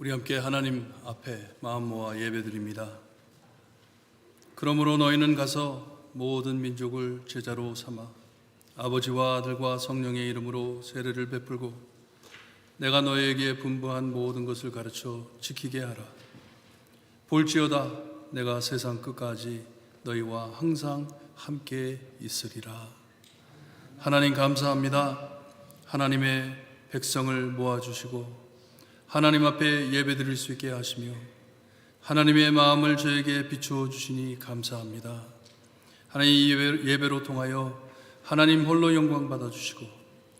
우리 함께 하나님 앞에 마음 모아 예배드립니다. 그러므로 너희는 가서 모든 민족을 제자로 삼아 아버지와 아들과 성령의 이름으로 세례를 베풀고 내가 너희에게 분부한 모든 것을 가르쳐 지키게 하라. 볼지어다 내가 세상 끝까지 너희와 항상 함께 있으리라. 하나님 감사합니다. 하나님의 백성을 모아주시고 하나님 앞에 예배드릴 수 있게 하시며 하나님의 마음을 저에게 비추어 주시니 감사합니다. 하나님 이 예배로 통하여 하나님 홀로 영광 받아주시고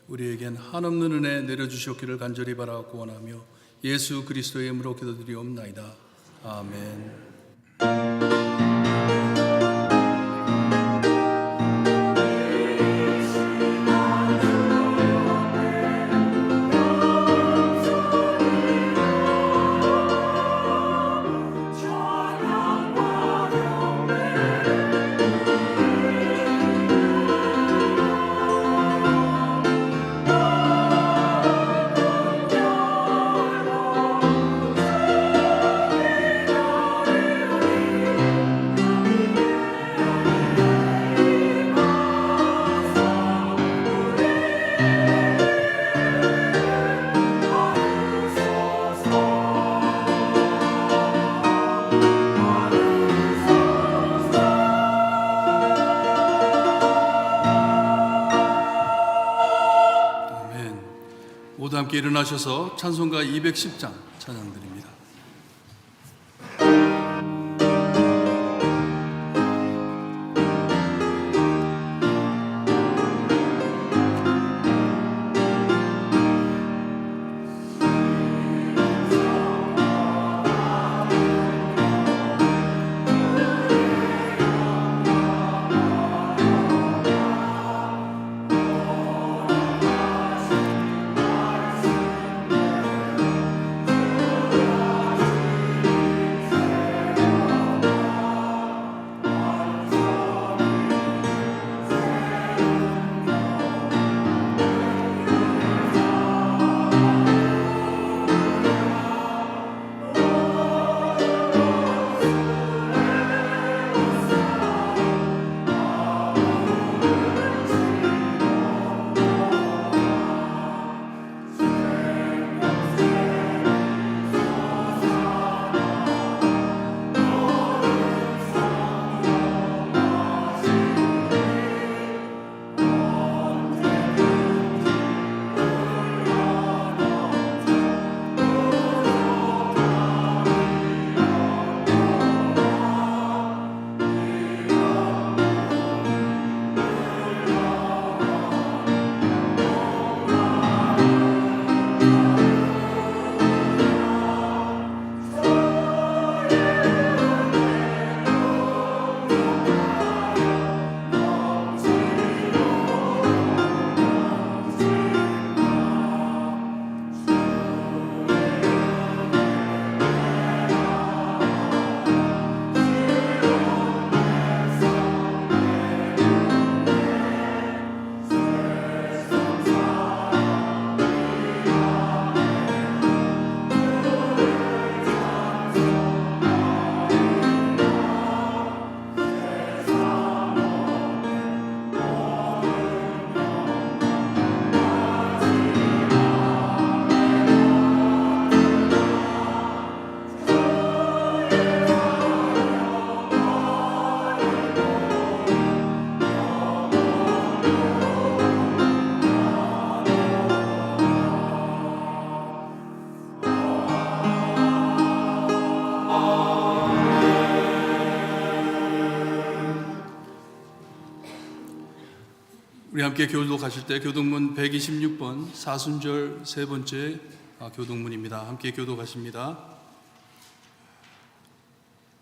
우리에겐 한없는 은혜 내려주시옵기를 간절히 바라고 원하며 예수 그리스도의 이름으로 기도드리옵나이다. 아멘. 모두 함께 일어나셔서 찬송가 210장 찬양드립니다. 우리 함께 교독하실 때 교독문 126번 사순절 세 번째 교독문입니다. 함께 교독하십니다.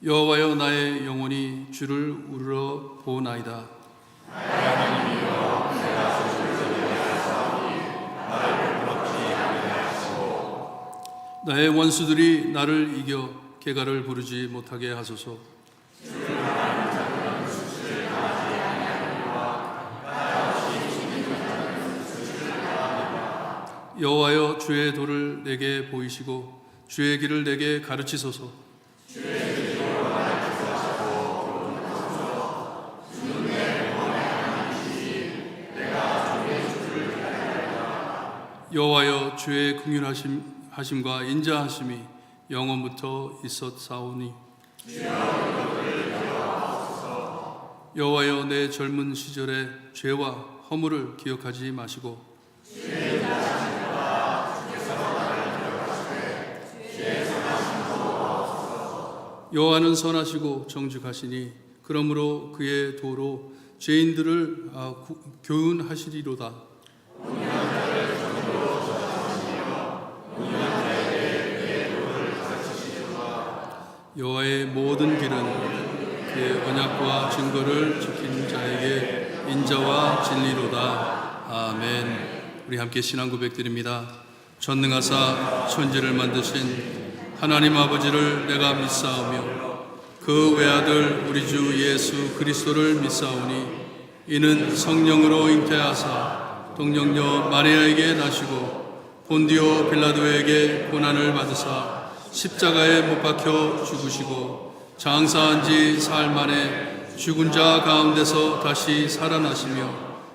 여호와여 나의 영혼이 주를 우러러 보나이다. 하나님이여 내가 소식을 전하사오니 나를 부럽지 않게 하시고 나의 원수들이 나를 이겨 개가를 부르지 못하게 하소서. 여호와여 주의 도를 내게 보이시고 주의 길을 내게 가르치소서. 여호와여, 주의 긍휼하심과 인자하심이 영원부터 있었사오니 여호와여, 내 젊은 시절의 죄와 허물을 기억하지 마시고 여호와는 선하시고 정직하시니 그러므로 그의 도로 죄인들을 교훈하시리로다. 여호와의 모든 길은 그의 언약과 증거를 지키는 자에게 인자와 진리로다. 아멘. 우리 함께 신앙 고백드립니다. 전능하사 천지를 만드신 하나님 아버지를 내가 믿사오며 그 외아들 우리 주 예수 그리스도를 믿사오니 이는 성령으로 잉태하사 동정녀 마리아에게 나시고 본디오 빌라도에게 고난을 받으사 십자가에 못 박혀 죽으시고 장사한 지 사흘 만에 죽은 자 가운데서 다시 살아나시며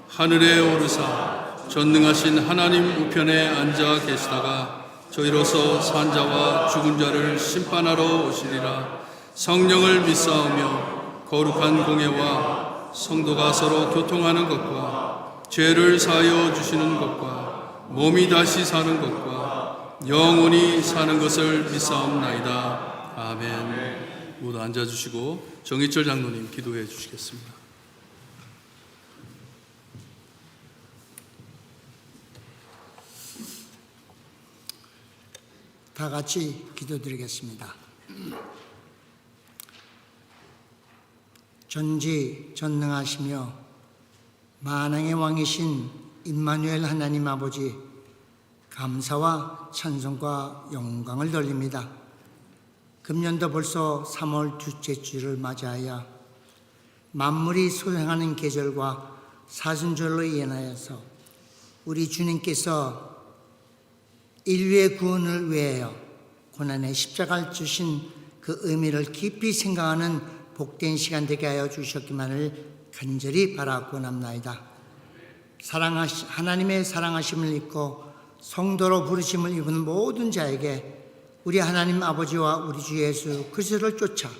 하늘에 오르사 전능하신 하나님 우편에 앉아 계시다가 저희로서 산자와 죽은 자를 심판하러 오시리라. 성령을 믿사오며 거룩한 공예와 성도가 서로 교통하는 것과 죄를 사하여 주시는 것과 몸이 다시 사는 것과 영원히 사는 것을 믿사옵나이다. 아멘. 모두 앉아주시고 정희철 장로님 기도해 주시겠습니다. 다 같이 기도드리겠습니다. 전지전능하시며 만왕의 왕이신 임마누엘 하나님 아버지, 감사와 찬송과 영광을 돌립니다. 금년도 벌써 3월 둘째 주를 맞이하여 만물이 소생하는 계절과 사순절로 인하여서 우리 주님께서 인류의 구원을 위하여 고난의 십자가를 주신 그 의미를 깊이 생각하는 복된 시간 되게 하여 주셨기만을 간절히 바라고납나이다. 하나님의 사랑하심을 입고 성도로 부르심을 입은 모든 자에게 우리 하나님 아버지와 우리 주 예수 그리스도를 쫓아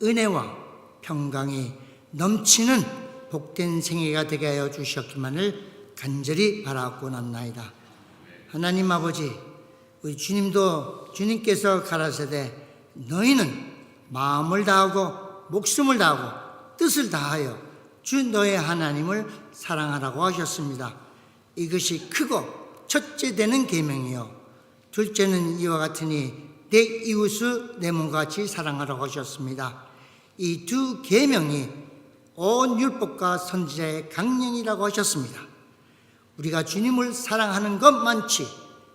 은혜와 평강이 넘치는 복된 생애가 되게 하여 주셨기만을 간절히 바라고납나이다. 하나님 아버지, 우리 주님께서 가라사대 너희는 마음을 다하고 목숨을 다하고 뜻을 다하여 주 너의 하나님을 사랑하라고 하셨습니다. 이것이 크고 첫째 되는 계명이요 둘째는 이와 같으니 내 이웃을 내 몸과 같이 사랑하라고 하셨습니다. 이 두 계명이 온 율법과 선지자의 강령이라고 하셨습니다. 우리가 주님을 사랑하는 것만치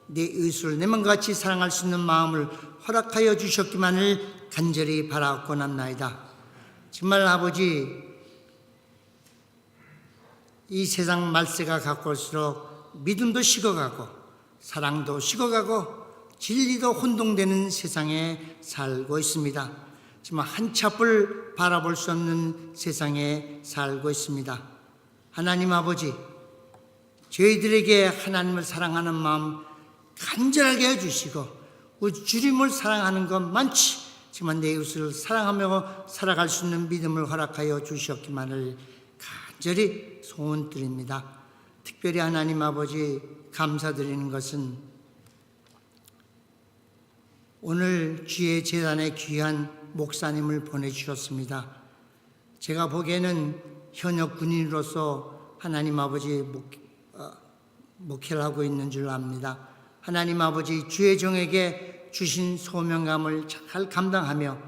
내 이웃을 내 몸과 같이 사랑할 수 있는 마음을 허락하여 주셨기만을 간절히 바라고납나이다. 정말 아버지, 이 세상 말세가 가까울수록 믿음도 식어가고 사랑도 식어가고 진리도 혼동되는 세상에 살고 있습니다. 정말 한치 앞을 바라볼 수 없는 세상에 살고 있습니다. 하나님 아버지, 저희들에게 하나님을 사랑하는 마음 간절하게 해주시고 우리 주님을 사랑하는 것만치 정말 내 이웃을 사랑하며 살아갈 수 있는 믿음을 허락하여 주셨기만을 간절히 소원드립니다. 특별히 하나님 아버지, 감사드리는 것은 오늘 주의 재단에 귀한 목사님을 보내주셨습니다. 제가 보기에는 현역 군인으로서 하나님 아버지 목회를 하고 있는 줄 압니다. 하나님 아버지, 주의 종에게 주신 소명감을 잘 감당하며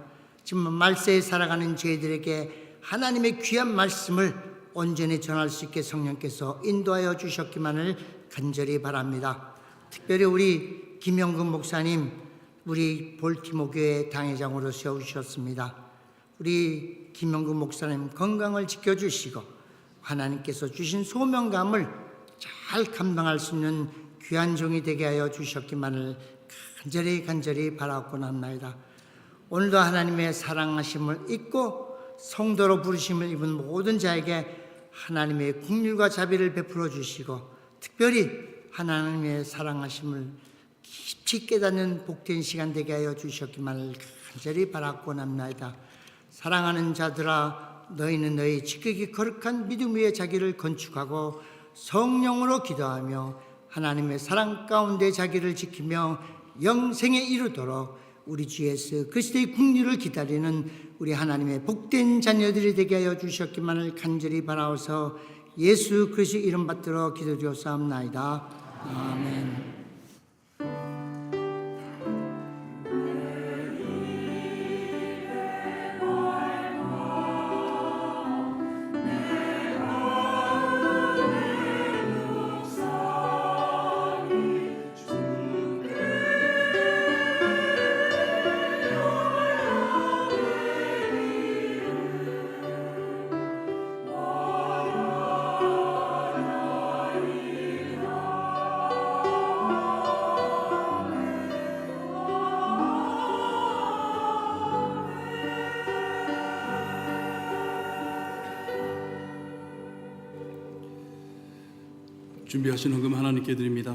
지금 말세에 살아가는 저희들에게 하나님의 귀한 말씀을 온전히 전할 수 있게 성령께서 인도하여 주셨기만을 간절히 바랍니다. 특별히 우리 김영근 목사님, 우리 볼티모교회 당회장으로 세우셨습니다. 우리 김영근 목사님 건강을 지켜주시고 하나님께서 주신 소명감을 잘 감당할 수 있는 귀한 종이 되게 하여 주셨기만을 간절히 바라옵곤 합나이다. 오늘도 하나님의 사랑하심을 잊고 성도로 부르심을 입은 모든 자에게 하나님의 긍휼과 자비를 베풀어 주시고, 특별히 하나님의 사랑하심을 깊이 깨닫는 복된 시간 되게 하여 주셨기만을 간절히 바라옵곤 합나이다. 사랑하는 자들아, 너희는 너희 지극히 거룩한 믿음 위에 자기를 건축하고 성령으로 기도하며 하나님의 사랑 가운데 자기를 지키며 영생에 이르도록 우리 주 예수 그리스도의 긍휼을 기다리는 우리 하나님의 복된 자녀들이 되게 하여 주셨기만을 간절히 바라어서 예수 그리스도의 이름 받들어 기도드렸사옵나이다. 아멘. 준비하신 헌금 하나님께 드립니다.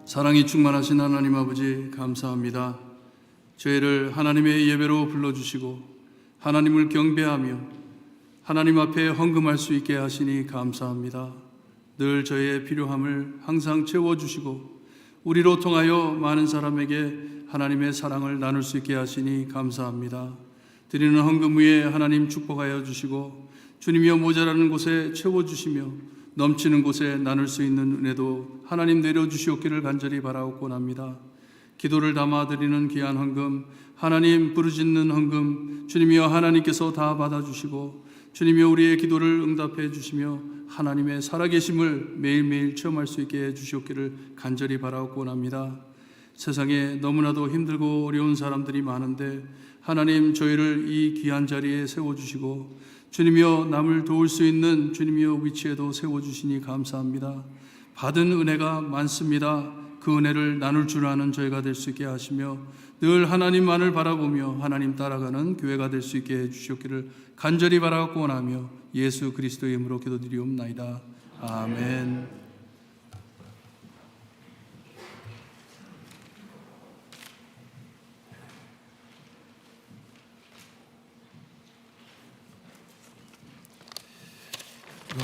사랑이 충만하신 하나님 아버지, 감사합니다. 저희를 하나님의 예배로 불러주시고 하나님을 경배하며 하나님 앞에 헌금할 수 있게 하시니 감사합니다. 늘 저희의 필요함을 항상 채워주시고 우리로 통하여 많은 사람에게 하나님의 사랑을 나눌 수 있게 하시니 감사합니다. 드리는 헌금 위에 하나님 축복하여 주시고 주님이여 모자라는 곳에 채워주시며 넘치는 곳에 나눌 수 있는 은혜도 하나님 내려주시옵기를 간절히 바라옵곤 합니다. 기도를 담아 드리는 귀한 헌금, 하나님 부르짖는 헌금, 주님이여 하나님께서 다 받아주시고 주님이여 우리의 기도를 응답해 주시며 하나님의 살아계심을 매일매일 체험할 수 있게 해주시옵기를 간절히 바라옵곤 합니다. 세상에 너무나도 힘들고 어려운 사람들이 많은데 하나님 저희를 이 귀한 자리에 세워주시고 주님이여 남을 도울 수 있는 주님이여 위치에도 세워주시니 감사합니다. 받은 은혜가 많습니다. 그 은혜를 나눌 줄 아는 저희가 될 수 있게 하시며 늘 하나님만을 바라보며 하나님 따라가는 교회가 될 수 있게 해주시옵기를 간절히 바라고 원하며 예수 그리스도의 이름으로 기도드리옵나이다. 아멘.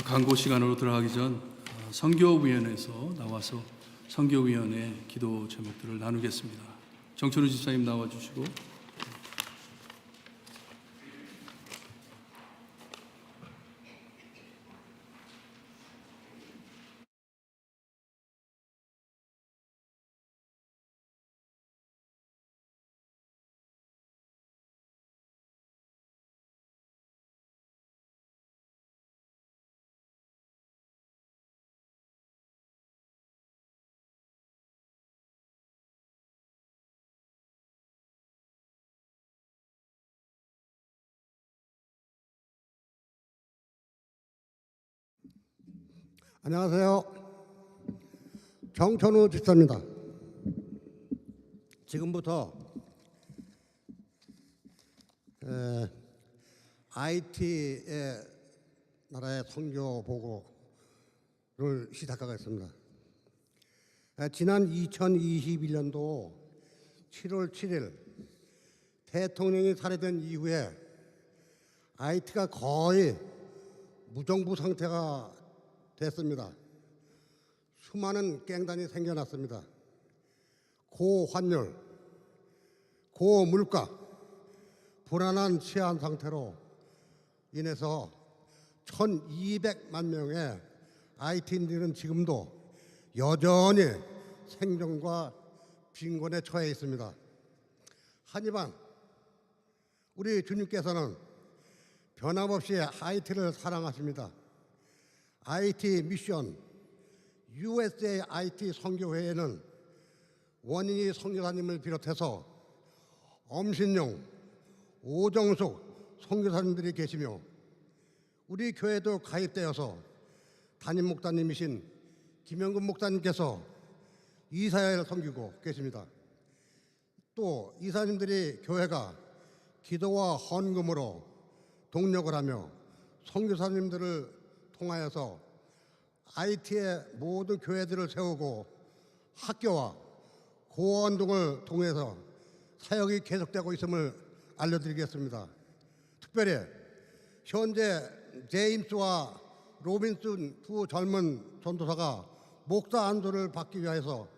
광고 시간으로 들어가기 전 선교위원회에서 나와서 선교위원회 기도 제목들을 나누겠습니다. 정철우 집사님 나와주시고. 안녕하세요. 정천우 집사입니다. 지금부터 IT의 나라의 선교 보고를 시작하겠습니다. 지난 2021년도 7월 7일 대통령이 살해된 이후에 IT가 거의 무정부 상태가 됐습니다. 수많은 갱단이 생겨났습니다. 고환율, 고물가, 불안한 치안 상태로 인해서 1200만 명의 IT인들은 지금도 여전히 생존과 빈곤에 처해 있습니다. 하지만 우리 주님께서는 변함없이 IT를 사랑하십니다. IT 미션 USA IT 선교회에는 원인이 선교사님을 비롯해서 엄신용, 오정숙 선교사님들이 계시며 우리 교회도 가입되어서 담임 목사님이신 김영근 목사님께서 이사야를 섬기고 계십니다. 또 이사님들이 교회가 기도와 헌금으로 동력을 하며 선교사님들을 통하여서 IT의 모든 교회들을 세우고 학교와 고원 등을 통해서 사역이 계속되고 있음을 알려드리겠습니다. 특별히 현재 제임스와 로빈슨 두 젊은 전도사가 목사 안수를 받기 위해서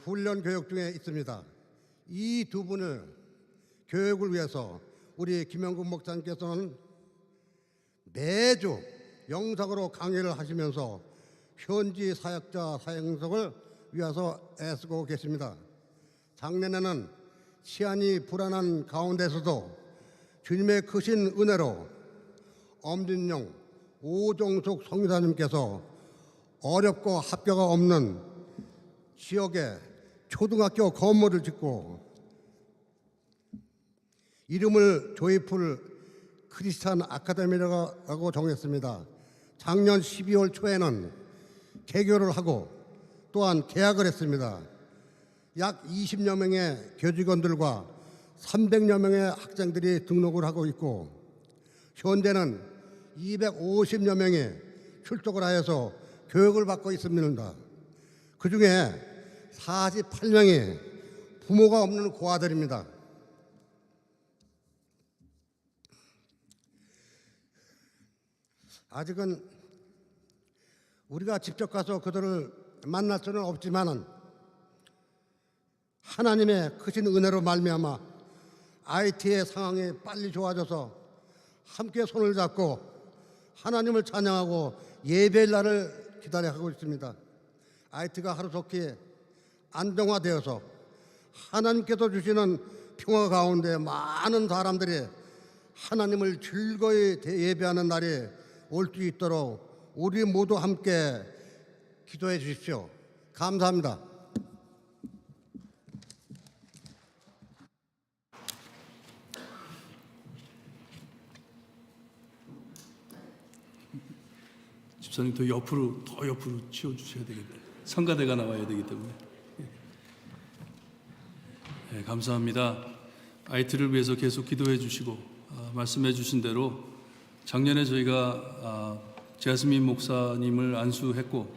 훈련 교육 중에 있습니다. 이 두 분을 교육을 위해서 우리 김영근 목사님께서는 매주 영상으로 강의를 하시면서 현지 사역자 사역석을 위해서 애쓰고 계십니다. 작년에는 치안이 불안한 가운데서도 주님의 크신 은혜로 엄진영, 오종숙 성교사님께서 어렵고 학교가 없는 지역에 초등학교 건물을 짓고 이름을 조이풀 크리스찬 아카데미라고 정했습니다. 작년 12월 초에는 개교를 하고 또한 개학을 했습니다. 약 20여 명의 교직원들과 300여 명의 학생들이 등록을 하고 있고 현재는 250여 명이 출석을 하여서 교육을 받고 있습니다. 그중에 48명이 부모가 없는 고아들입니다. 아직은 우리가 직접 가서 그들을 만날 수는 없지만은 하나님의 크신 은혜로 말미암아 IT의 상황이 빨리 좋아져서 함께 손을 잡고 하나님을 찬양하고 예배의 날을 기다려하고 있습니다. IT가 하루속히 안정화되어서 하나님께서 주시는 평화 가운데 많은 사람들이 하나님을 즐거이 예배하는 날이 올 수 있도록 우리 모두 함께 기도해 주십시오. 감사합니다. 집사님 더 옆으로 치워주셔야 되겠네요. 성가대가 나와야 되기 때문에. 네, 감사합니다. IT를 위해서 계속 기도해 주시고 말씀해 주신 대로 작년에 저희가 제아스민 목사님을 안수했고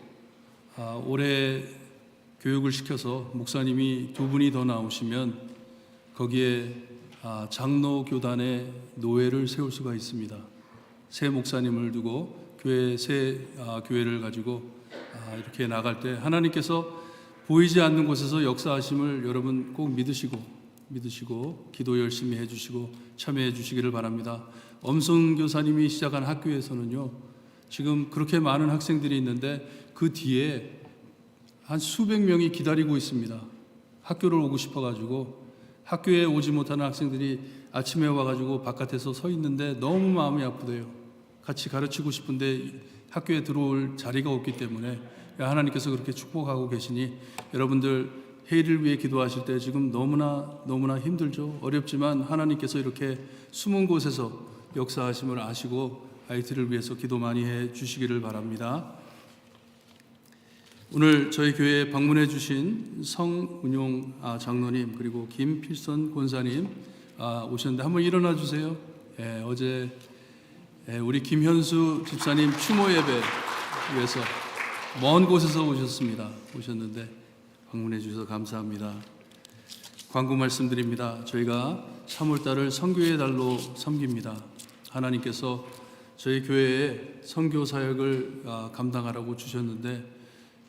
올해 교육을 시켜서 목사님이 두 분이 더 나오시면 거기에 장로 교단의 노회를 세울 수가 있습니다. 새 목사님을 두고 새 교회를 가지고 이렇게 나갈 때 하나님께서 보이지 않는 곳에서 역사하심을 여러분 꼭 믿으시고 기도 열심히 해주시고 참여해 주시기를 바랍니다. 엄성 교사님이 시작한 학교에서는요 지금 그렇게 많은 학생들이 있는데 그 뒤에 한 수백 명이 기다리고 있습니다. 학교를 오고 싶어가지고 학교에 오지 못하는 학생들이 아침에 와가지고 바깥에서 서 있는데 너무 마음이 아프대요. 같이 가르치고 싶은데 학교에 들어올 자리가 없기 때문에 하나님께서 그렇게 축복하고 계시니 여러분들 회의를 위해 기도하실 때 지금 너무나 힘들죠. 어렵지만 하나님께서 이렇게 숨은 곳에서 역사하심을 아시고 IT를 위해서 기도 많이 해 주시기를 바랍니다. 오늘 저희 교회에 방문해 주신 성은용 장로님 그리고 김필선 권사님 오셨는데 한번 일어나 주세요. 어제 우리 김현수 집사님 추모 예배 위해서 먼 곳에서 오셨는데 방문해 주셔서 감사합니다. 광고 말씀드립니다. 저희가 3월달을 선교의 달로 섬깁니다. 하나님께서 저희 교회에 선교 사역을 감당하라고 주셨는데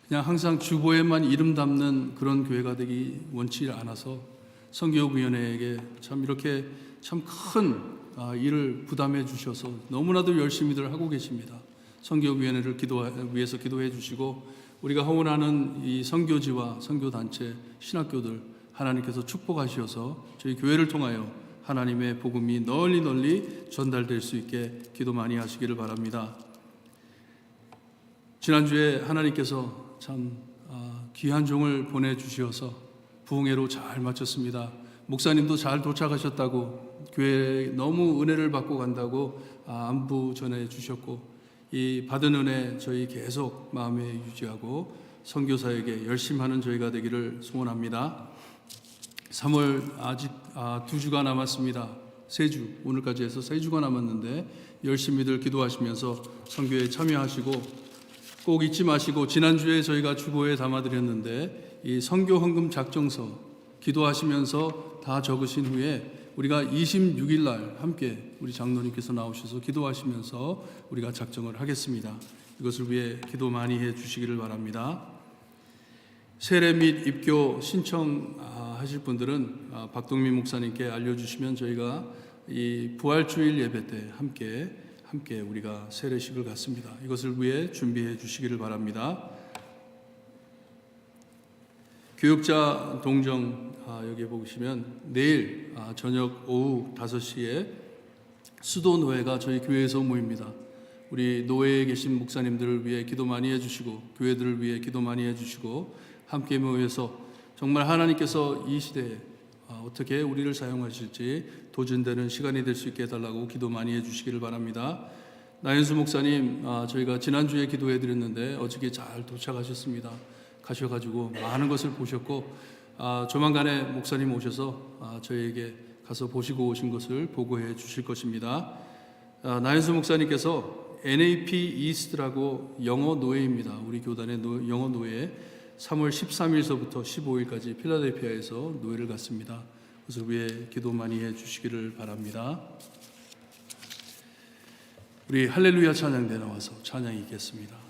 그냥 항상 주보에만 이름 담는 그런 교회가 되기 원치 않아서 선교위원회에게 참 이렇게 참 큰 일을 부담해 주셔서 너무나도 열심히들 하고 계십니다. 선교위원회를 위해서 기도해 주시고 우리가 허원하는 이 선교지와 선교단체, 신학교들 하나님께서 축복하셔서 저희 교회를 통하여 하나님의 복음이 널리 전달될 수 있게 기도 많이 하시기를 바랍니다. 지난주에 하나님께서 참 귀한 종을 보내주셔서 부흥회로 잘 마쳤습니다. 목사님도 잘 도착하셨다고, 교회에 너무 은혜를 받고 간다고 안부 전해 주셨고, 이 받은 은혜 저희 계속 마음에 유지하고 선교사에게 열심히 하는 저희가 되기를 소원합니다. 3월 아직 2주가 남았습니다. 3주, 오늘까지 해서 3주가 남았는데 열심히들 기도하시면서 선교에 참여하시고, 꼭 잊지 마시고, 지난주에 저희가 주보에 담아드렸는데 이 선교 헌금 작정서 기도하시면서 다 적으신 후에 우리가 26일 날 함께 우리 장로님께서 나오셔서 기도하시면서 우리가 작정을 하겠습니다. 이것을 위해 기도 많이 해 주시기를 바랍니다. 세례 및 입교 신청하실 분들은 박동민 목사님께 알려주시면 저희가 이 부활주일 예배 때 함께 우리가 세례식을 갖습니다. 이것을 위해 준비해 주시기를 바랍니다. 교육자 동정 여기 보시면 내일 저녁 오후 5시에 수도 노회가 저희 교회에서 모입니다. 우리 노회에 계신 목사님들을 위해 기도 많이 해주시고 교회들을 위해 기도 많이 해주시고 함께 모여서 정말 하나님께서 이 시대에 어떻게 우리를 사용하실지 도전되는 시간이 될 수 있게 해달라고 기도 많이 해주시기를 바랍니다. 나연수 목사님 저희가 지난주에 기도해 드렸는데 어저께 잘 도착하셨습니다. 가셔가지고 많은 것을 보셨고 조만간에 목사님 오셔서 저희에게 가서 보시고 오신 것을 보고해 주실 것입니다. 나연수 목사님께서 NAP 이스트라고 영어 노예입니다. 우리 교단의 영어 노예 3월 13일서부터 15일까지 필라델피아에서 노예를 갖습니다. 그것을 위해 기도 많이 해 주시기를 바랍니다. 우리 할렐루야 찬양대 나와서 찬양이겠습니다.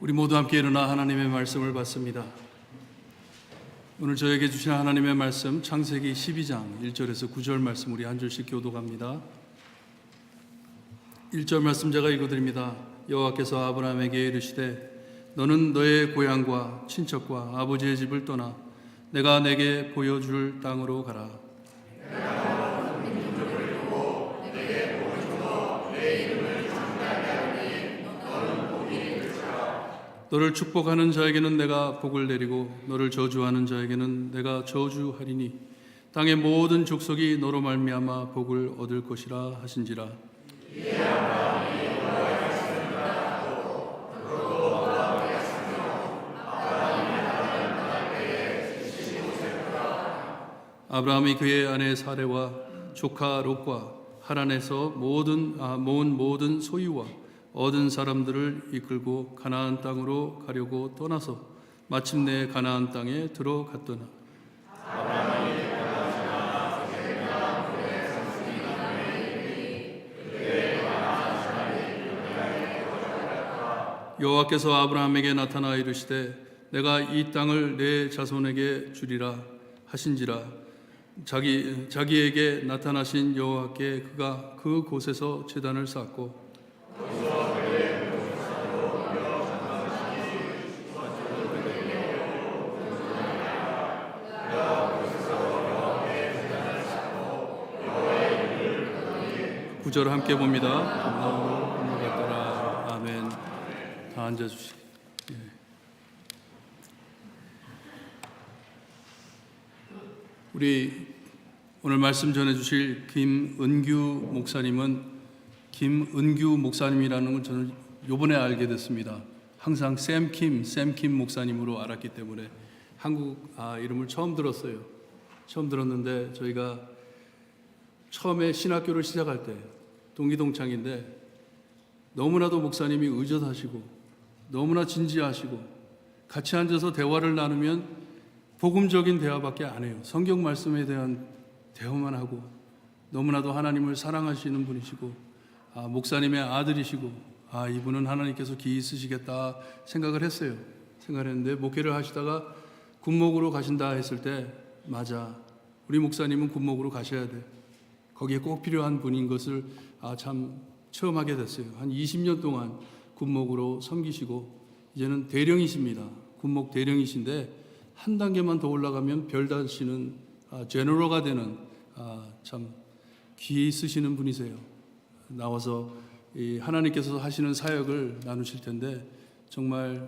우리 모두 함께 일어나 하나님의 말씀을 받습니다. 오늘 저에게 주신 하나님의 말씀 창세기 12장 1절에서 9절 말씀 우리 한 절씩 교독합니다. 1절 말씀 제가 읽어드립니다. 여호와께서 아브라함에게 이르시되 너는 너의 고향과 친척과 아버지의 집을 떠나 내가 내게 보여줄 땅으로 가라. 너를 축복하는 자에게는 내가 복을 내리고 너를 저주하는 자에게는 내가 저주하리니 땅의 모든 족속이 너로 말미암아 복을 얻을 것이라 하신지라. 아브라함이 그의 아내 사레와 조카 롯과 하란에서 모은 모든 소유와 얻은 사람들을 이끌고 가나안 땅으로 가려고 떠나서 마침내 가나안 땅에 들어갔더나 여호와께서 아브라함에게 나타나 이르시되 내가 이 땅을 내 자손에게 주리라 하신지라. 자기에게 나타나신 여호와께 그가 그 곳에서 제단을 쌓고 구절 함께 봅니다. 건너갔더라. 아멘. 다 앉아주시기. 우리 오늘 말씀 전해주실 김은규 목사님은 김은규 목사님이라는 걸 저는 요번에 알게 됐습니다. 항상 샘킴 목사님으로 알았기 때문에 한국 이름을 처음 들었어요. 처음 들었는데 저희가 처음에 신학교를 시작할 때 동기동창인데 너무나도 목사님이 의젓하시고 너무나 진지하시고 같이 앉아서 대화를 나누면 복음적인 대화밖에 안 해요. 성경 말씀에 대한 대화만 하고 너무나도 하나님을 사랑하시는 분이시고 목사님의 아들이시고 이분은 하나님께서 기이 쓰시겠다 생각을 했어요. 생각했는데 목회를 하시다가 군목으로 가신다 했을 때 맞아. 우리 목사님은 군목으로 가셔야 돼. 거기에 꼭 필요한 분인 것을 참 체험하게 됐어요. 한 20년 동안 군목으로 섬기시고 이제는 대령이십니다. 군목 대령이신데 한 단계만 더 올라가면 별다시는 제너럴가 되는 참 귀히 쓰시는 분이세요. 나와서 하나님께서 하시는 사역을 나누실 텐데 정말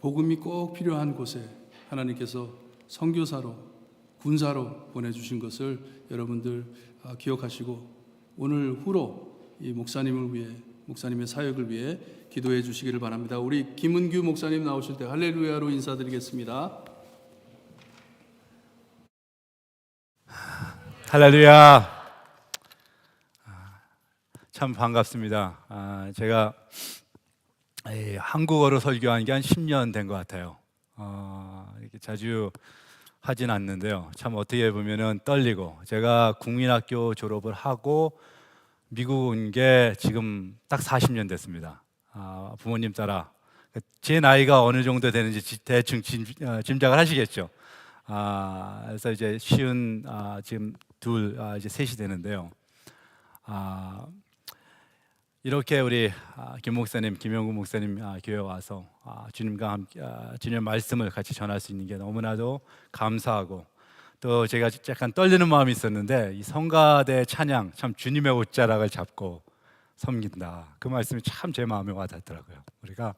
복음이 꼭 필요한 곳에 하나님께서 선교사로 군사로 보내주신 것을 여러분들 기억하시고 오늘 후로 이 목사님을 위해 목사님의 사역을 위해 기도해 주시기를 바랍니다. 우리 김은규 목사님 나오실 때 할렐루야로 인사드리겠습니다. 할렐루야. 참 반갑습니다. 제가 한국어로 설교한 게 한 10년 된 것 같아요. 이렇게 자주 하진 않는데요. 참 어떻게 보면은 떨리고 제가 국민학교 졸업을 하고 미국 온 게 지금 딱 40년 됐습니다. 부모님 따라 제 나이가 어느 정도 되는지 대충 짐작을 하시겠죠. 그래서 이제 지금 이제 셋이 되는데요. 이렇게 우리 김 목사님, 김영구 목사님 교회 와서 주님과 함께 주님의 말씀을 같이 전할 수 있는 게 너무나도 감사하고 또 제가 약간 떨리는 마음이 있었는데 이 성가대 찬양 참 주님의 옷자락을 잡고 섬긴다. 그 말씀이 참 제 마음에 와닿더라고요. 우리가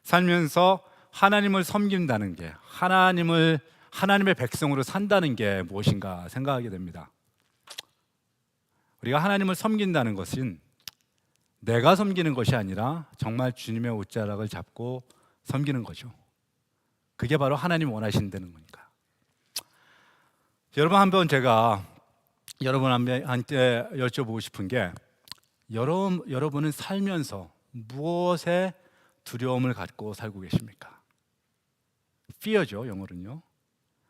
살면서 하나님을 섬긴다는 게 하나님의 백성으로 산다는 게 무엇인가 생각하게 됩니다. 우리가 하나님을 섬긴다는 것은 내가 섬기는 것이 아니라 정말 주님의 옷자락을 잡고 섬기는 거죠. 그게 바로 하나님 원하신다는 거니까. 여러분 한번 제가 여러분한테 여쭤보고 싶은 게 여러분은 살면서 무엇에 두려움을 갖고 살고 계십니까? fear죠, 영어로는요.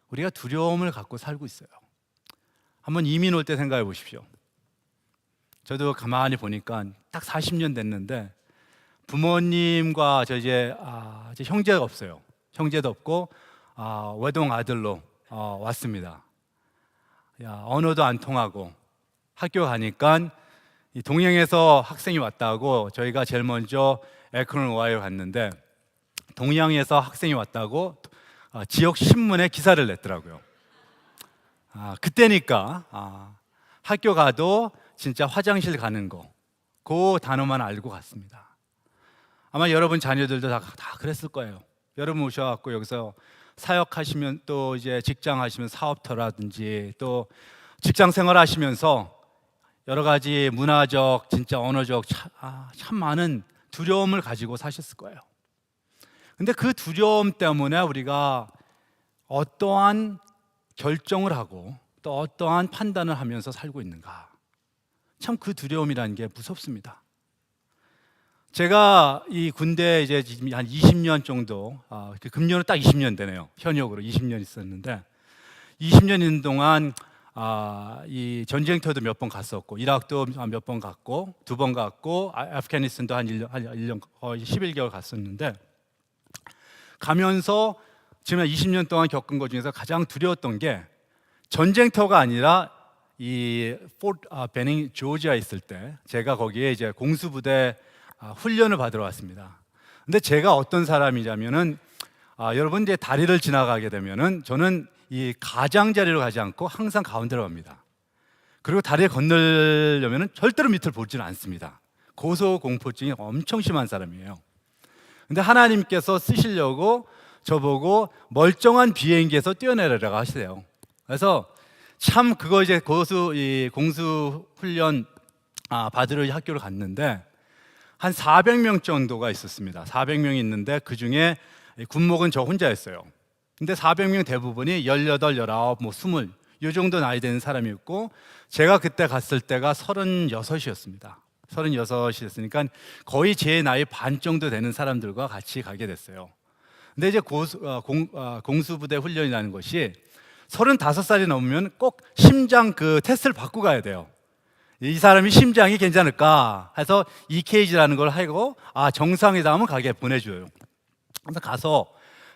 우리가 두려움을 갖고 살고 있어요. 한번 이민 올 때 생각해 보십시오. 저도 가만히 보니까 딱 40년 됐는데 부모님과 이제 형제가 없어요. 형제도 없고 외동 아들로 왔습니다. 언어도 안 통하고 학교 가니까 이 동양에서 학생이 왔다고 저희가 제일 먼저 에크론 오하이오 갔는데 동양에서 학생이 왔다고 지역 신문에 기사를 냈더라고요. 그때니까 학교 가도 진짜 화장실 가는 거 그 단어만 알고 갔습니다. 아마 여러분 자녀들도 다 그랬을 거예요. 여러분 오셔갖고 여기서 사역하시면 또 이제 직장 하시면 사업터라든지 또 직장 생활 하시면서 여러 가지 문화적 진짜 언어적 참 많은 두려움을 가지고 사셨을 거예요. 근데 그 두려움 때문에 우리가 어떠한 결정을 하고 또 어떠한 판단을 하면서 살고 있는가, 참 그 두려움이라는 게 무섭습니다. 제가 이 군대 이제 한 20년 정도, 금년으로 딱 20년 되네요. 현역으로 20년 있었는데 20년 있는 동안 이 전쟁터도 몇 번 갔었고 이라크도 몇 번 갔고 2번 갔고 아프가니스탄도 한 1년 거의 11개월 갔었는데 가면서 지금 한 20년 동안 겪은 것 중에서 가장 두려웠던 게 전쟁터가 아니라 이 포트 베닝 조지아에 있을 때 제가 거기에 이제 공수부대 훈련을 받으러 왔습니다. 근데 제가 어떤 사람이냐면은 여러분 이제 다리를 지나가게 되면은 저는 이 가장자리로 가지 않고 항상 가운데로 갑니다. 그리고 다리를 건너려면은 절대로 밑을 보지는 않습니다. 고소공포증이 엄청 심한 사람이에요. 근데 하나님께서 쓰시려고 저보고 멀쩡한 비행기에서 뛰어내리라고 하시대요. 그래서 참 그거 이제 공수 훈련 받으러 학교를 갔는데 한 400명 정도가 있었습니다. 400명이 있는데 그 중에 군목은 저 혼자였어요. 근데 400명 대부분이 18, 19, 뭐 20, 이 정도 나이 되는 사람이었고 제가 그때 갔을 때가 36이었습니다. 36이었으니까 거의 제 나이 반 정도 되는 사람들과 같이 가게 됐어요. 근데 이제 공수부대 훈련이라는 것이 35살이 넘으면 꼭 심장 그 테스트를 받고 가야 돼요. 이 사람이 심장이 괜찮을까 해서 EKG라는 걸 하고 정상이다 하면 가게 보내줘요. 그래서 가서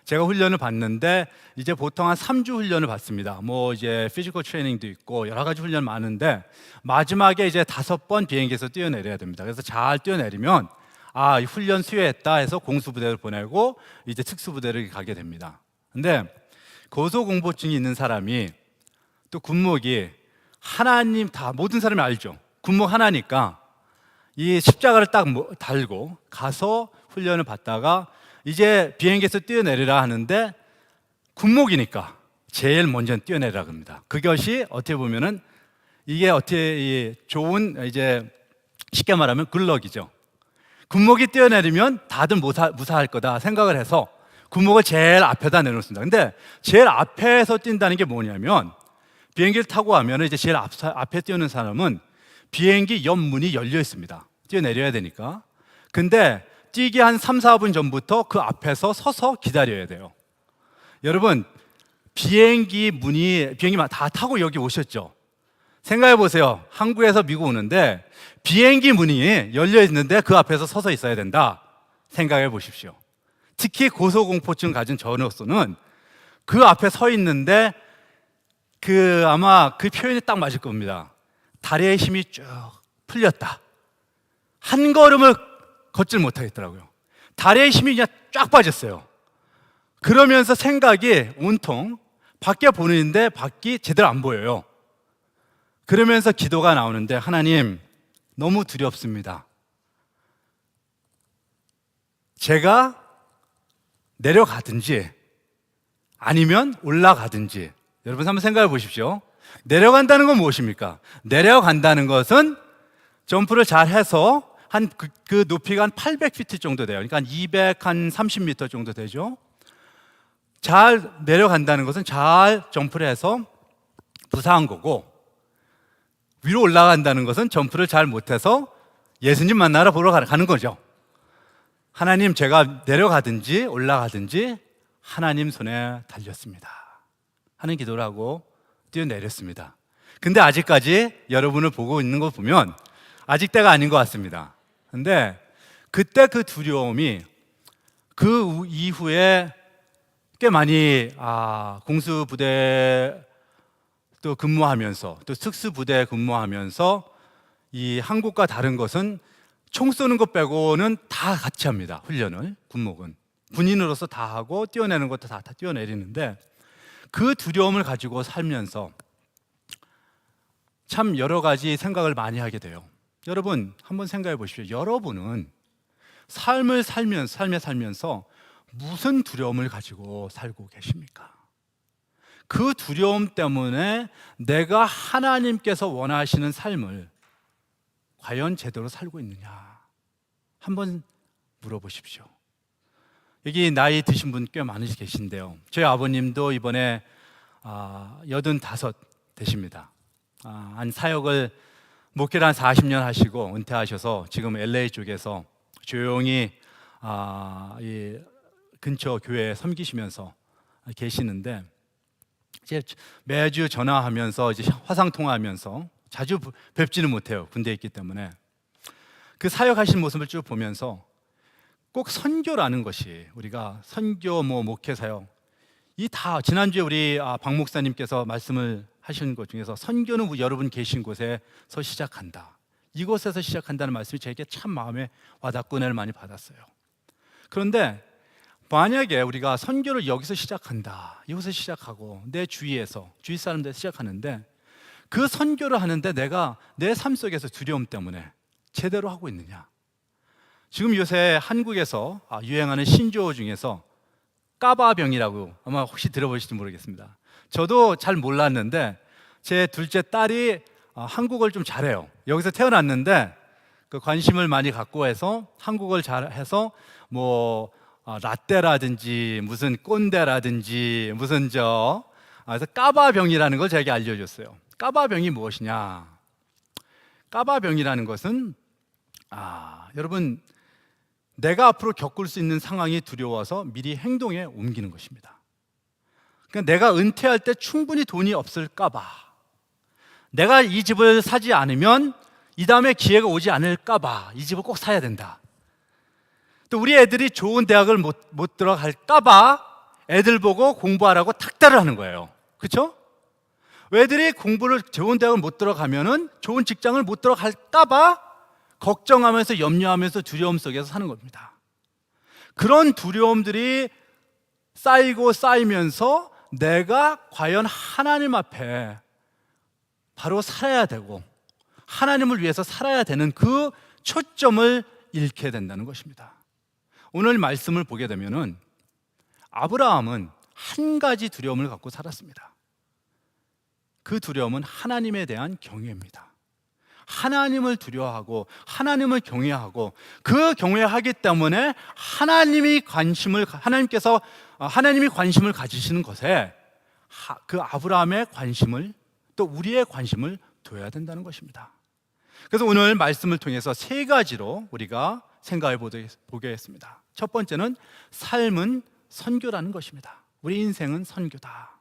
제가 훈련을 받는데 이제 보통 한 3주 훈련을 받습니다. 뭐 이제 피지컬 트레이닝도 있고 여러 가지 훈련 많은데 마지막에 이제 5번 비행기에서 뛰어내려야 됩니다. 그래서 잘 뛰어내리면 이 훈련 수료했다 해서 공수부대를 보내고 이제 특수부대를 가게 됩니다. 근데 고소공포증이 있는 사람이 또 군목이 하나님 다 모든 사람이 알죠. 군목 하나니까 이 십자가를 딱 달고 가서 훈련을 받다가 이제 비행기에서 뛰어내리라 하는데 군목이니까 제일 먼저 뛰어내리라 합니다. 그것이 어떻게 보면은 이게 어떻게 좋은 이제 쉽게 말하면 굴럭이죠. 군목이 뛰어내리면 다들 무사할 거다 생각을 해서 군목을 제일 앞에다 내놓습니다. 근데 제일 앞에서 뛴다는 게 뭐냐면 비행기를 타고 가면 이제 제일 앞에 뛰는 사람은 비행기 옆문이 열려 있습니다. 뛰어내려야 되니까. 근데 뛰기 한 3, 4분 전부터 그 앞에서 서서 기다려야 돼요. 여러분 비행기 다 타고 여기 오셨죠? 생각해 보세요. 한국에서 미국 오는데 비행기 문이 열려 있는데 그 앞에서 서서 있어야 된다. 생각해 보십시오. 특히 고소공포증 가진 저로서는 그 앞에 서 있는데 아마 그 표현이 딱 맞을 겁니다. 다리의 힘이 쭉 풀렸다. 한 걸음을 걷질 못하겠더라고요. 다리의 힘이 그냥 쫙 빠졌어요. 그러면서 생각이 온통 밖에 보는데 밖이 제대로 안 보여요. 그러면서 기도가 나오는데 하나님 너무 두렵습니다. 제가 내려가든지 아니면 올라가든지 여러분 한번 생각해 보십시오. 내려간다는 건 무엇입니까? 내려간다는 것은 점프를 잘 해서 그 높이가 한 800피트 정도 돼요. 그러니까 한 230m 정도 되죠. 잘 내려간다는 것은 잘 점프를 해서 부사한 거고 위로 올라간다는 것은 점프를 잘 못해서 예수님 만나러 보러 가는 거죠. 하나님 제가 내려가든지 올라가든지 하나님 손에 달렸습니다 하는 기도를 하고 뛰어내렸습니다. 근데 아직까지 여러분을 보고 있는 거 보면 아직 때가 아닌 것 같습니다. 근데 그때 그 두려움이 그 이후에 꽤 많이 공수부대 또 근무하면서 또 특수부대 근무하면서 이 한국과 다른 것은 총 쏘는 것 빼고는 다 같이 합니다. 훈련을, 군목은 군인으로서 다 하고 뛰어내는 것도 다 뛰어내리는데, 그 두려움을 가지고 살면서 참 여러 가지 생각을 많이 하게 돼요. 여러분 한번 생각해 보십시오. 여러분은 삶을 살면서 무슨 두려움을 가지고 살고 계십니까? 그 두려움 때문에 내가 하나님께서 원하시는 삶을 과연 제대로 살고 있느냐 한번 물어보십시오. 여기 나이 드신 분 꽤 많이 계신데요. 저희 아버님도 이번에 85 되십니다. 한 사역을 목회를 한 40년 하시고 은퇴하셔서 지금 LA 쪽에서 조용히 이 근처 교회에 섬기시면서 계시는데, 이제 매주 전화하면서 이제 화상 통화하면서 자주 뵙지는 못해요. 군대에 있기 때문에. 그 사역하신 모습을 쭉 보면서 꼭 선교라는 것이, 우리가 선교 목회 사역, 이 다 지난주에 우리 박 목사님께서 말씀을 하신 것 중에서 선교는 여러분 계신 곳에서 시작한다, 이곳에서 시작한다는 말씀이 저에게 참 마음에 와닿고 은혜를 많이 받았어요. 그런데 만약에 우리가 선교를 여기서 시작한다, 이곳에서 시작하고 내 주위에서, 주위 사람들 시작하는데, 그 선교를 하는데 내가 내 삶 속에서 두려움 때문에 제대로 하고 있느냐? 지금 요새 한국에서 유행하는 신조어 중에서 까바병이라고, 아마 혹시 들어보실지 모르겠습니다. 저도 잘 몰랐는데 제 둘째 딸이 한국어를 좀 잘해요. 여기서 태어났는데 그 관심을 많이 갖고 해서 한국어를 잘해서 라떼라든지 무슨 꼰대라든지 무슨 그래서 까바병이라는 걸 저에게 알려줬어요. 까바병이 무엇이냐? 까바병이라는 것은 여러분, 내가 앞으로 겪을 수 있는 상황이 두려워서 미리 행동에 옮기는 것입니다. 그러니까 내가 은퇴할 때 충분히 돈이 없을까 봐, 내가 이 집을 사지 않으면 이 다음에 기회가 오지 않을까 봐 이 집을 꼭 사야 된다. 또 우리 애들이 좋은 대학을 못 들어갈까 봐 애들 보고 공부하라고 탁달을 하는 거예요. 그렇죠? 애들이 공부를 좋은 대학을 못 들어가면은 좋은 직장을 못 들어갈까 봐 걱정하면서 염려하면서 두려움 속에서 사는 겁니다. 그런 두려움들이 쌓이고 쌓이면서 내가 과연 하나님 앞에 바로 살아야 되고 하나님을 위해서 살아야 되는 그 초점을 잃게 된다는 것입니다. 오늘 말씀을 보게 되면은 아브라함은 한 가지 두려움을 갖고 살았습니다. 그 두려움은 하나님에 대한 경외입니다. 하나님을 두려워하고 하나님을 경외하고, 그 경외하기 때문에 하나님이 관심을 가지시는 것에 그 아브라함의 관심을, 또 우리의 관심을 둬야 된다는 것입니다. 그래서 오늘 말씀을 통해서 세 가지로 우리가 생각해 보겠습니다. 첫 번째는 삶은 선교라는 것입니다. 우리 인생은 선교다.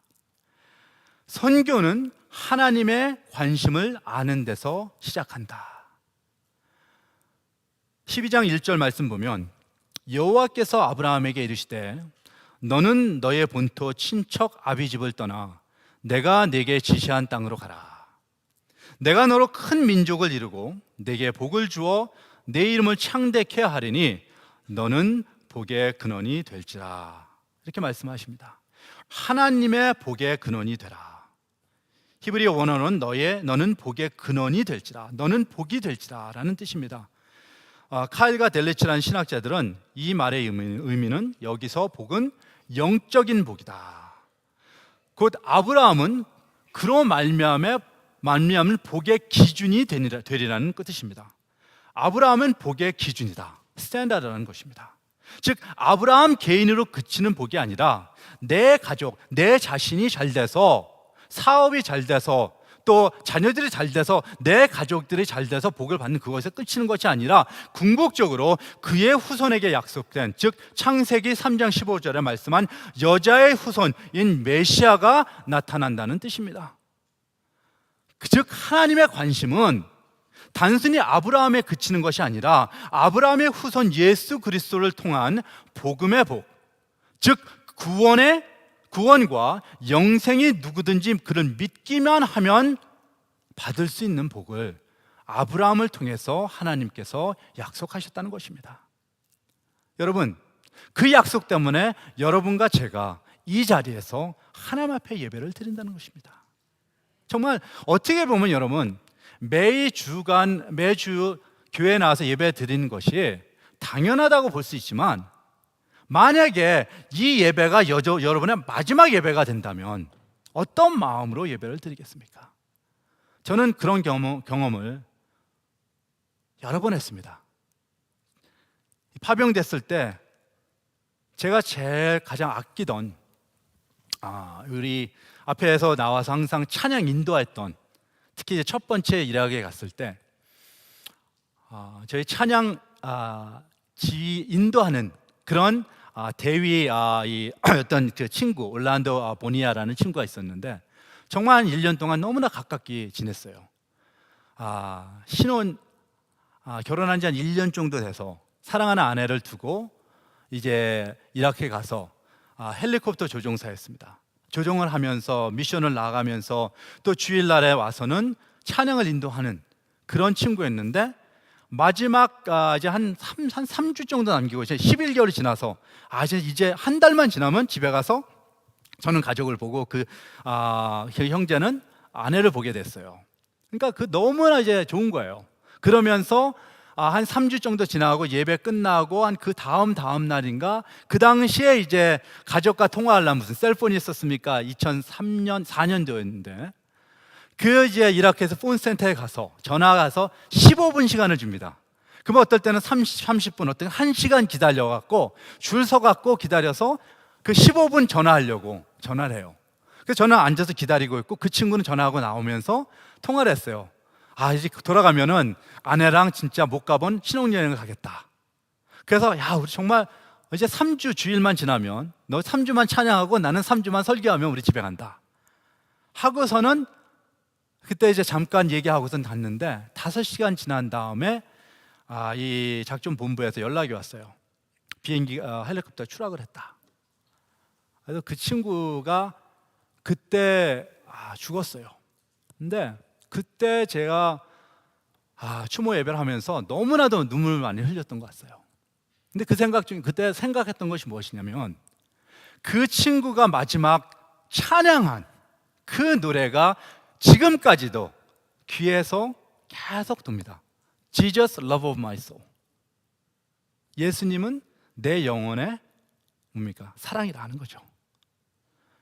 선교는 하나님의 관심을 아는 데서 시작한다. 12장 1절 말씀 보면, 여호와께서 아브라함에게 이르시되 너는 너의 본토 친척 아비집을 떠나 내가 네게 지시한 땅으로 가라. 내가 너로 큰 민족을 이루고 네게 복을 주어 내 이름을 창대케 하리니 너는 복의 근원이 될지라. 이렇게 말씀하십니다. 하나님의 복의 근원이 되라. 히브리어 원어는 너는 복의 근원이 될지라, 너는 복이 될지라 라는 뜻입니다. 카일과 델리치라는 신학자들은 이 말의 의미는 여기서 복은 영적인 복이다. 곧 아브라함은 그로 말미암은 복의 기준이 되리라는 뜻입니다. 아브라함은 복의 기준이다, 스탠다드라는 것입니다. 즉 아브라함 개인으로 그치는 복이 아니라 내 가족, 내 자신이 잘 돼서, 사업이 잘 돼서, 또 자녀들이 잘 돼서, 내 가족들이 잘 돼서 복을 받는 그것에 끝이는 것이 아니라 궁극적으로 그의 후손에게 약속된, 즉 창세기 3장 15절에 말씀한 여자의 후손인 메시아가 나타난다는 뜻입니다. 즉 하나님의 관심은 단순히 아브라함에 그치는 것이 아니라 아브라함의 후손 예수 그리스도를 통한 복음의 복, 즉 구원과 영생이 누구든지 그를 믿기만 하면 받을 수 있는 복을 아브라함을 통해서 하나님께서 약속하셨다는 것입니다. 여러분, 그 약속 때문에 여러분과 제가 이 자리에서 하나님 앞에 예배를 드린다는 것입니다. 정말 어떻게 보면 여러분, 매주 교회에 나와서 예배 드리는 것이 당연하다고 볼 수 있지만, 만약에 이 예배가 여러분의 마지막 예배가 된다면 어떤 마음으로 예배를 드리겠습니까? 저는 그런 경험을 여러 번 했습니다. 파병됐을 때 제가 제일 가장 아끼던, 우리 앞에서 나와서 항상 찬양 인도했던, 특히 이제 첫 번째 이라크에 갔을 때 저희 찬양 인도하는 그런 대위 어떤 그 친구, 올란도 보니아라는 친구가 있었는데 정말 한 1년 동안 너무나 가깝게 지냈어요. 신혼 결혼한 지 한 1년 정도 돼서 사랑하는 아내를 두고 이제 이라크에 가서 헬리콥터 조종사였습니다. 조종을 하면서 미션을 나가면서 또 주일날에 와서는 찬양을 인도하는 그런 친구였는데, 마지막 이제 한 3주 정도 남기고 이제 11개월이 지나서 이제 한 달만 지나면 집에 가서 저는 가족을 보고 그 형제는 아내를 보게 됐어요. 그러니까 그 너무나 이제 좋은 거예요. 그러면서 한 3주 정도 지나고 예배 끝나고 한 그 다음 날인가, 그 당시에 이제 가족과 통화하려면 무슨 셀폰이 있었습니까? 2003년 4년도였는데 그 이제 이라크에서 폰센터에 가서 전화가서 15분 시간을 줍니다. 그러면 어떨 때는 30분, 어떤 1시간 기다려갖고 줄 서갖고 기다려서 그 15분 전화하려고 전화를 해요. 그래서 저는 앉아서 기다리고 있고 그 친구는 전화하고 나오면서 통화를 했어요. 이제 돌아가면은 아내랑 진짜 못 가본 신혼여행을 가겠다. 그래서 우리 정말 이제 3주 주일만 지나면 너 3주만 찬양하고 나는 3주만 설교하면 우리 집에 간다 하고서는 그때 이제 잠깐 얘기하고선 갔는데 5시간 지난 다음에 이 작전 본부에서 연락이 왔어요. 비행기 헬리콥터 추락을 했다. 그래서 그 친구가 그때 죽었어요. 근데 그때 제가 추모 예배를 하면서 너무나도 눈물을 많이 흘렸던 것 같아요. 근데 그 생각 중에 그때 생각했던 것이 무엇이냐면, 그 친구가 마지막 찬양한 그 노래가 지금까지도 귀에서 계속 돕니다. Jesus, love of my soul. 예수님은 내 영혼의 뭡니까? 사랑이라는 거죠.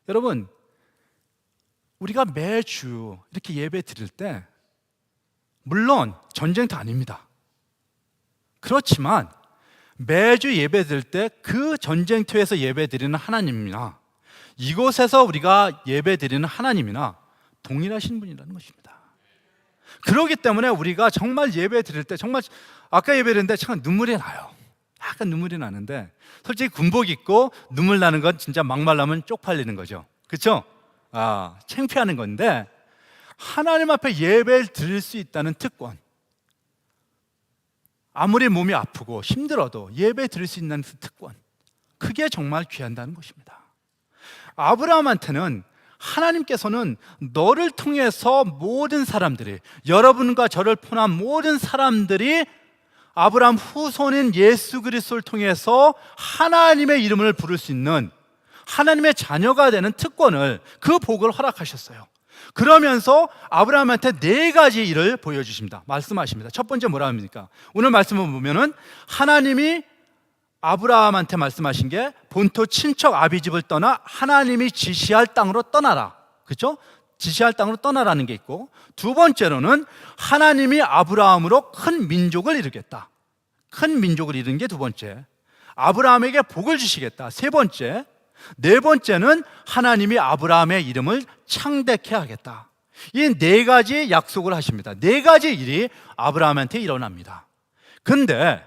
여러분, 우리가 매주 이렇게 예배 드릴 때 물론 전쟁터 아닙니다. 그렇지만 매주 예배 드릴 때 그 전쟁터에서 예배 드리는 하나님이나 이곳에서 우리가 예배 드리는 하나님이나 동일하신 분이라는 것입니다. 그렇기 때문에 우리가 정말 예배 드릴 때 정말 아까 예배 드렸는데 참 눈물이 나요. 약간 눈물이 나는데 솔직히 군복 입고 눈물 나는 건 진짜 막말라면 쪽팔리는 거죠. 그렇죠? 창피하는 건데, 하나님 앞에 예배를 드릴 수 있다는 특권, 아무리 몸이 아프고 힘들어도 예배 드릴 수 있는 그 특권, 그게 정말 귀한다는 것입니다. 아브라함한테는 하나님께서는 너를 통해서 모든 사람들이, 여러분과 저를 포함한 모든 사람들이 아브라함 후손인 예수 그리스도를 통해서 하나님의 이름을 부를 수 있는 하나님의 자녀가 되는 특권을, 그 복을 허락하셨어요. 그러면서 아브라함한테 4가지 일을 보여주십니다. 말씀하십니다. 첫 번째 뭐라 합니까? 오늘 말씀을 보면은 하나님이 아브라함한테 말씀하신 게 본토 친척 아비집을 떠나 하나님이 지시할 땅으로 떠나라. 그렇죠? 지시할 땅으로 떠나라는 게 있고, 두 번째로는 하나님이 아브라함으로 큰 민족을 이루겠다. 큰 민족을 이루는 게 두 번째. 아브라함에게 복을 주시겠다. 세 번째. 네 번째는 하나님이 아브라함의 이름을 창대케 하겠다. 이 4가지 약속을 하십니다. 4가지 일이 아브라함한테 일어납니다. 근데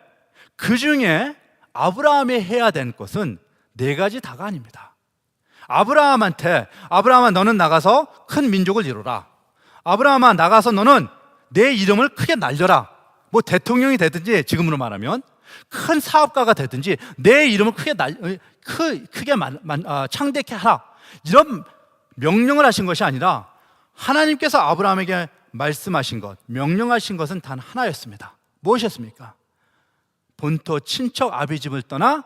그 중에 아브라함이 해야 되는 것은 4가지 다가 아닙니다. 아브라함아 너는 나가서 큰 민족을 이루라. 아브라함아 나가서 너는 내 이름을 크게 날려라. 뭐 대통령이 되든지, 지금으로 말하면 큰 사업가가 되든지 내 이름을 크게 창대케 하라. 이런 명령을 하신 것이 아니라 하나님께서 아브라함에게 말씀하신 것, 명령하신 것은 단 하나였습니다. 무엇이었습니까? 본토 친척 아비 집을 떠나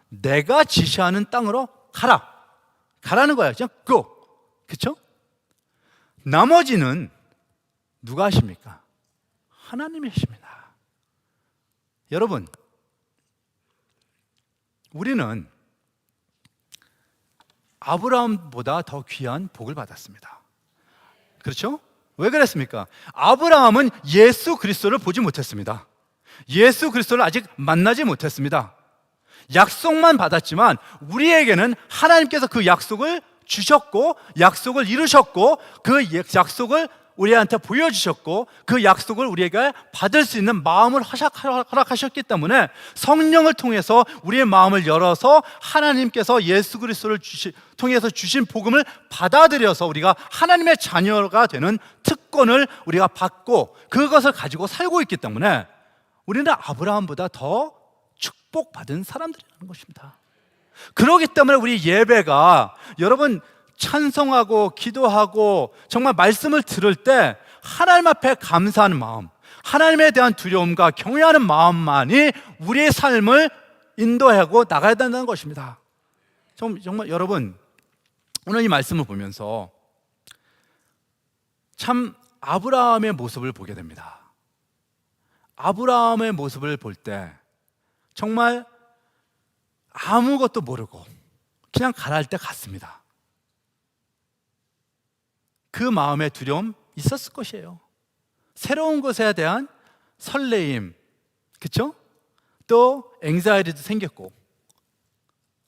내가 지시하는 땅으로 가라는 거예요. 그냥 go. 그렇죠? 나머지는 누가 하십니까? 하나님이 하십니다. 여러분, 우리는 아브라함보다 더 귀한 복을 받았습니다. 그렇죠? 왜 그랬습니까? 아브라함은 예수 그리스도를 보지 못했습니다. 예수 그리스도를 아직 만나지 못했습니다. 약속만 받았지만 우리에게는 하나님께서 그 약속을 주셨고, 약속을 이루셨고, 그 약속을 우리한테 보여주셨고, 그 약속을 우리에게 받을 수 있는 마음을 허락하셨기 때문에 성령을 통해서 우리의 마음을 열어서 하나님께서 예수 그리스도를 통해서 주신 복음을 받아들여서 우리가 하나님의 자녀가 되는 특권을 우리가 받고 그것을 가지고 살고 있기 때문에 우리는 아브라함보다 더 축복받은 사람들이라는 것입니다. 그렇기 때문에 우리 예배가, 여러분, 찬송하고 기도하고 정말 말씀을 들을 때 하나님 앞에 감사하는 마음, 하나님에 대한 두려움과 경외하는 마음만이 우리의 삶을 인도하고 나가야 된다는 것입니다. 정말 여러분, 오늘 이 말씀을 보면서 참 아브라함의 모습을 보게 됩니다. 아브라함의 모습을 볼 때 정말 아무것도 모르고 그냥 가랄 때 갔습니다. 그 마음의 두려움 있었을 것이에요. 새로운 것에 대한 설레임, 그렇죠? 또 앵자이티도 생겼고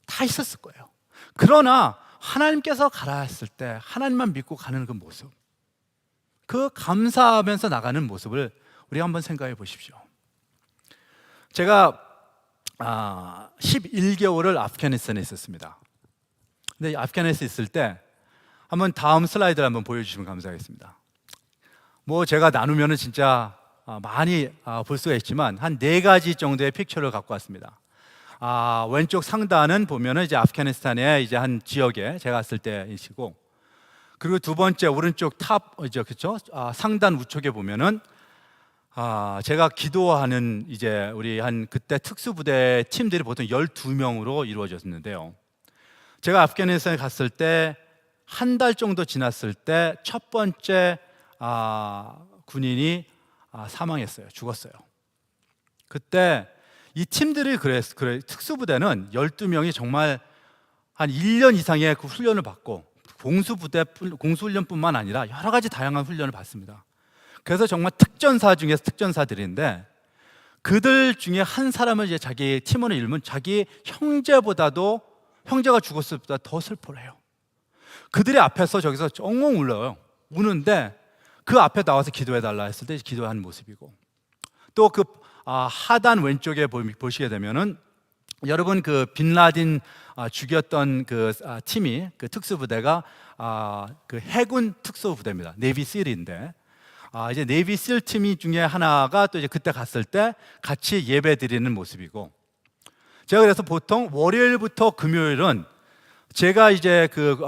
다 있었을 거예요. 그러나 하나님께서 가라 했을 때 하나님만 믿고 가는 그 모습, 그 감사하면서 나가는 모습을 우리 한번 생각해 보십시오. 제가 11개월을 아프가니스탄에 있었습니다. 근데 아프가니스탄에 있을 때 한번 다음 슬라이드를 한번 보여주시면 감사하겠습니다. 뭐 제가 나누면은 진짜 많이 볼 수가 있지만 한 4가지 정도의 픽처를 갖고 왔습니다. 왼쪽 상단은 보면은 이제 아프가니스탄의 이제 한 지역에 제가 갔을 때이시고, 그리고 두 번째 오른쪽 탑이죠, 그렇죠? 상단 우측에 보면은 제가 기도하는 이제 우리 한 그때 특수부대 팀들이 보통 12명으로 이루어졌는데요. 제가 아프가니스탄에 갔을 때 한 달 정도 지났을 때 첫 번째 군인이 사망했어요. 죽었어요. 그때 이 팀들이 특수부대는 12명이 정말 한 1년 이상의 그 훈련을 받고 공수훈련뿐만 아니라 여러 가지 다양한 훈련을 받습니다. 그래서 정말 특전사 중에서 특전사들인데, 그들 중에 한 사람을 이제 자기 팀원을 잃으면 자기 형제가 죽었을 때보다 더 슬퍼를 해요. 그들의 앞에서 저기서 엉엉 울어요. 우는데 그 앞에 나와서 기도해달라 했을 때 기도하는 모습이고, 또 그 하단 왼쪽에 보시게 되면은 여러분 그 빈라딘 죽였던 그 팀이, 그 특수부대가 그 해군 특수부대입니다. 네이비 실인데 이제 네이비 실 팀이 중에 하나가 또 이제 그때 갔을 때 같이 예배 드리는 모습이고, 제가 그래서 보통 월요일부터 금요일은 제가 이제 그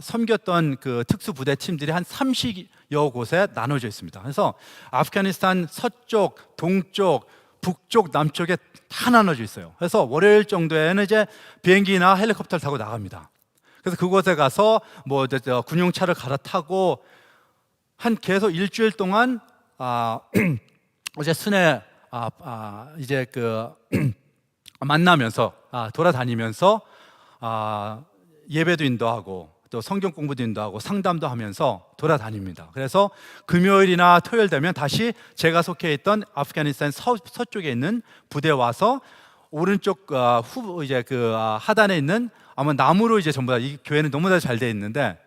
섬겼던 그 특수부대 팀들이 한 30여 곳에 나눠져 있습니다. 그래서 아프가니스탄 서쪽, 동쪽, 북쪽, 남쪽에 다 나눠져 있어요. 그래서 월요일 정도에는 이제 비행기나 헬리콥터를 타고 나갑니다. 그래서 그곳에 가서 뭐 군용차를 갈아타고 한 계속 일주일 동안 어제 순회 이제 그 만나면서 돌아다니면서 예배도 인도하고 또 성경 공부도 인도하고 상담도 하면서 돌아다닙니다. 그래서 금요일이나 토요일 되면 다시 제가 속해 있던 아프가니스탄 서쪽에 있는 부대 와서 오른쪽 이제 그 하단에 있는 아마 나무로 이제 전부 다, 이 교회는 너무나 잘 돼 있는데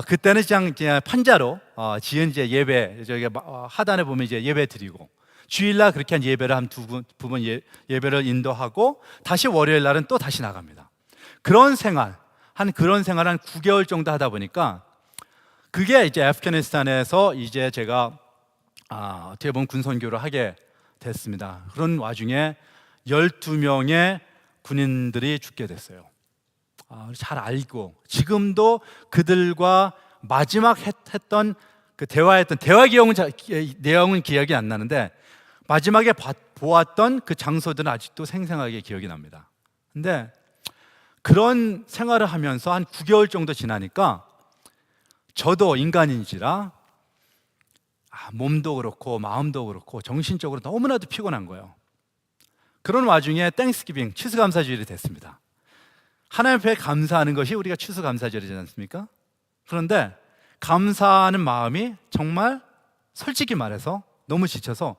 그때는 그냥 판자로 지은 이제 예배, 저기 하단에 보면 이제 예배 드리고, 주일날 그렇게 한 예배를 한 두 번 예배를 인도하고 다시 월요일 날은 또 다시 나갑니다. 그런 생활 한 9개월 정도 하다 보니까 그게 이제 아프가니스탄에서 이제 제가 어떻게 보면 군선교를 하게 됐습니다. 그런 와중에 12명의 군인들이 죽게 됐어요. 잘 알고 지금도 그들과 마지막 했던 그 대화했던 대화 내용은 기억이 안 나는데 마지막에 보았던 그 장소들은 아직도 생생하게 기억이 납니다. 근데 그런 생활을 하면서 한 9개월 정도 지나니까 저도 인간인지라 몸도 그렇고 마음도 그렇고 정신적으로 너무나도 피곤한 거예요. 그런 와중에 땡스기빙 추수감사주일이 됐습니다. 하나님 앞에 감사하는 것이 우리가 추수감사절이지 않습니까? 그런데 감사하는 마음이 정말 솔직히 말해서 너무 지쳐서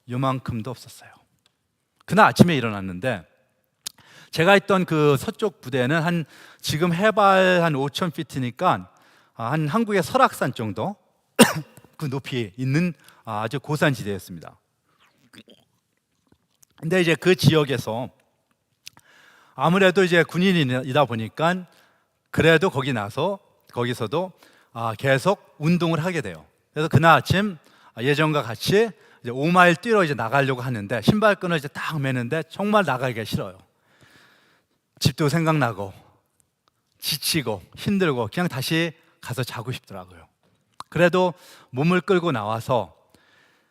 요만큼도 없었어요. 그날 아침에 일어났는데 제가 있던 그 서쪽 부대는 지금 해발 한 5,000피트니까 한 한국의 설악산 정도 그 높이에 있는 아주 고산지대였습니다. 근데 이제 그 지역에서 아무래도 이제 군인이다 보니까 그래도 거기서도 계속 운동을 하게 돼요. 그래서 그날 아침 예전과 같이 이제 5마일 뛰러 이제 나가려고 하는데 신발끈을 이제 딱 매는데 정말 나가기가 싫어요. 집도 생각나고 지치고 힘들고 그냥 다시 가서 자고 싶더라고요. 그래도 몸을 끌고 나와서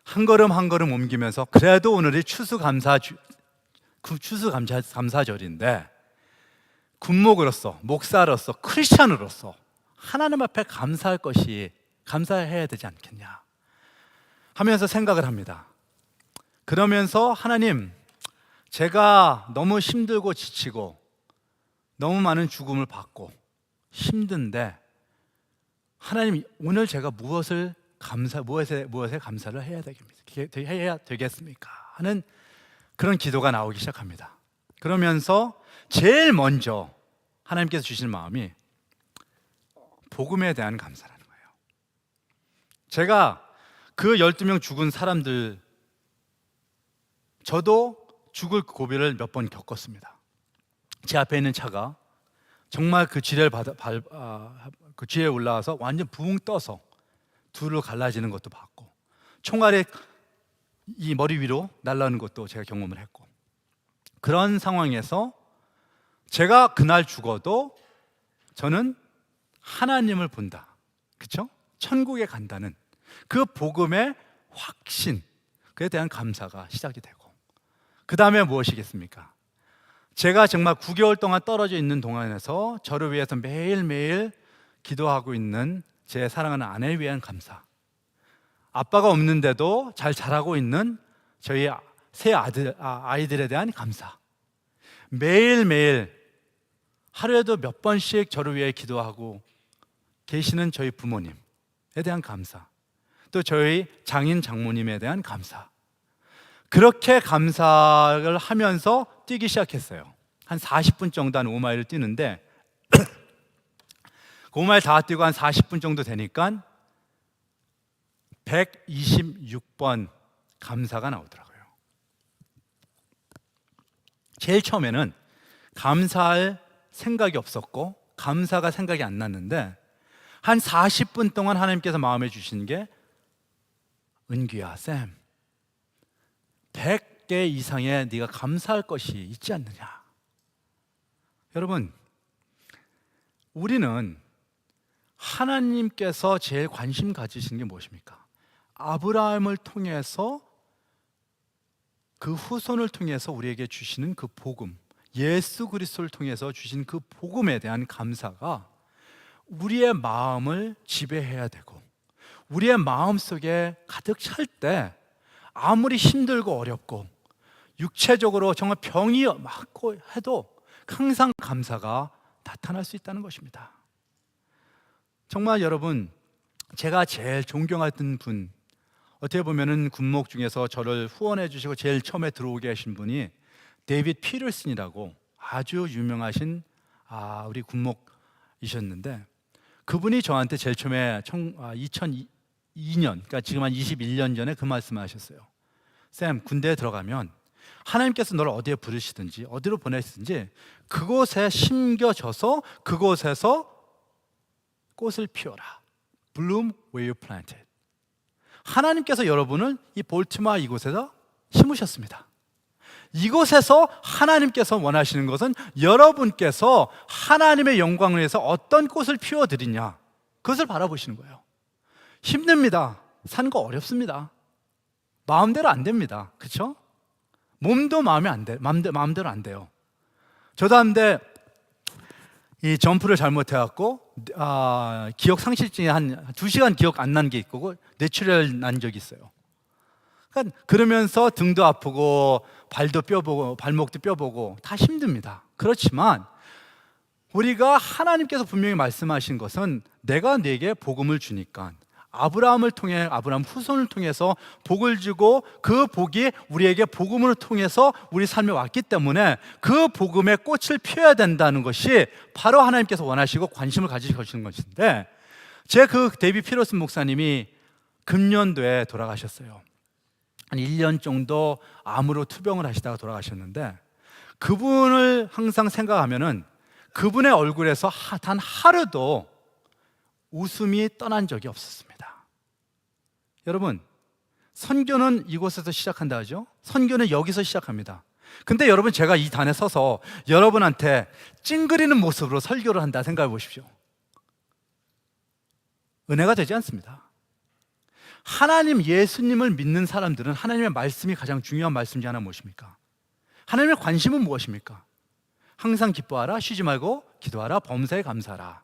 한 걸음 한 걸음 옮기면서 그래도 오늘이 추수감사절인데 군목으로서, 목사로서, 크리스찬으로서 하나님 앞에 감사해야 되지 않겠냐 하면서 생각을 합니다. 그러면서 하나님, 제가 너무 힘들고 지치고 너무 많은 죽음을 받고 힘든데 하나님, 오늘 제가 무엇에 감사를 해야 되겠습니까? 하는 그런 기도가 나오기 시작합니다. 그러면서 제일 먼저 하나님께서 주시는 마음이 복음에 대한 감사라는 거예요. 제가 그 12명 죽은 사람들, 저도 죽을 고비를 몇 번 겪었습니다. 제 앞에 있는 차가 정말 그 그 지뢰에 올라와서 완전 붕 떠서 둘로 갈라지는 것도 봤고, 총알이 이 머리 위로 날아오는 것도 제가 경험을 했고, 그런 상황에서 제가 그날 죽어도 저는 하나님을 본다, 그렇죠? 천국에 간다는 그 복음의 확신, 그에 대한 감사가 시작이 되고, 그 다음에 무엇이겠습니까? 제가 정말 9개월 동안 떨어져 있는 동안에서 저를 위해서 매일매일 기도하고 있는 제 사랑하는 아내에 위한 감사, 아빠가 없는데도 잘 자라고 있는 저희 세 아이들에 대한 감사, 매일매일 하루에도 몇 번씩 저를 위해 기도하고 계시는 저희 부모님에 대한 감사, 또 저희 장인 장모님에 대한 감사, 그렇게 감사를 하면서 뛰기 시작했어요. 한 40분 정도 한 5마일을 뛰는데 그 5마일 다 뛰고 한 40분 정도 되니까 126번 감사가 나오더라고요. 제일 처음에는 감사할 생각이 없었고 감사가 생각이 안 났는데 한 40분 동안 하나님께서 마음에 주신 게, 은규야, 쌤, 100개 이상의 네가 감사할 것이 있지 않느냐. 여러분, 우리는 하나님께서 제일 관심 가지시는 게 무엇입니까? 아브라함을 통해서, 그 후손을 통해서 우리에게 주시는 그 복음, 예수 그리스도를 통해서 주신 그 복음에 대한 감사가 우리의 마음을 지배해야 되고, 우리의 마음속에 가득 찰 때 아무리 힘들고 어렵고 육체적으로 정말 병이 맞고 해도 항상 감사가 나타날 수 있다는 것입니다. 정말 여러분, 제가 제일 존경하던 분, 어떻게 보면은 군목 중에서 저를 후원해 주시고 제일 처음에 들어오게 하신 분이 데이빗 피터슨이라고 아주 유명하신 우리 군목이셨는데, 그분이 저한테 제일 처음에 2002년, 그러니까 지금 한 21년 전에 그 말씀을 하셨어요. 쌤, 군대에 들어가면 하나님께서 너를 어디에 부르시든지 어디로 보내시든지 그곳에 심겨져서 그곳에서 꽃을 피워라. Bloom where you planted. 하나님께서 여러분을 이 볼티모어 이곳에서 심으셨습니다. 이곳에서 하나님께서 원하시는 것은 여러분께서 하나님의 영광을 위해서 어떤 꽃을 피워드리냐, 그것을 바라보시는 거예요. 힘듭니다. 사는 거 어렵습니다. 마음대로 안 됩니다. 그렇죠? 몸도 마음대로 안 돼요. 저도 한데 이 점프를 잘못해갖고 기억 상실증이 한 2시간 기억 안 난 게 있고 뇌출혈 난 적이 있어요. 그러니까 그러면서 등도 아프고 발도 뼈 보고 발목도 뼈 보고 다 힘듭니다. 그렇지만 우리가 하나님께서 분명히 말씀하신 것은 내가 네게 복음을 주니까 아브라함을 통해 아브라함 후손을 통해서 복을 주고 그 복이 우리에게 복음을 통해서 우리 삶에 왔기 때문에 그 복음의 꽃을 피워야 된다는 것이 바로 하나님께서 원하시고 관심을 가지시는 것인데, 제 그 데이비 피러슨 목사님이 금년도에 돌아가셨어요. 한 1년 정도 암으로 투병을 하시다가 돌아가셨는데, 그분을 항상 생각하면은 그분의 얼굴에서 단 하루도 웃음이 떠난 적이 없었습니다. 여러분, 선교는 이곳에서 시작한다 하죠? 선교는 여기서 시작합니다. 근데 여러분, 제가 이 단에 서서 여러분한테 찡그리는 모습으로 설교를 한다 생각해 보십시오. 은혜가 되지 않습니다. 하나님, 예수님을 믿는 사람들은 하나님의 말씀이 가장 중요한 말씀 중 하나 무엇입니까? 하나님의 관심은 무엇입니까? 항상 기뻐하라, 쉬지 말고 기도하라, 범사에 감사하라.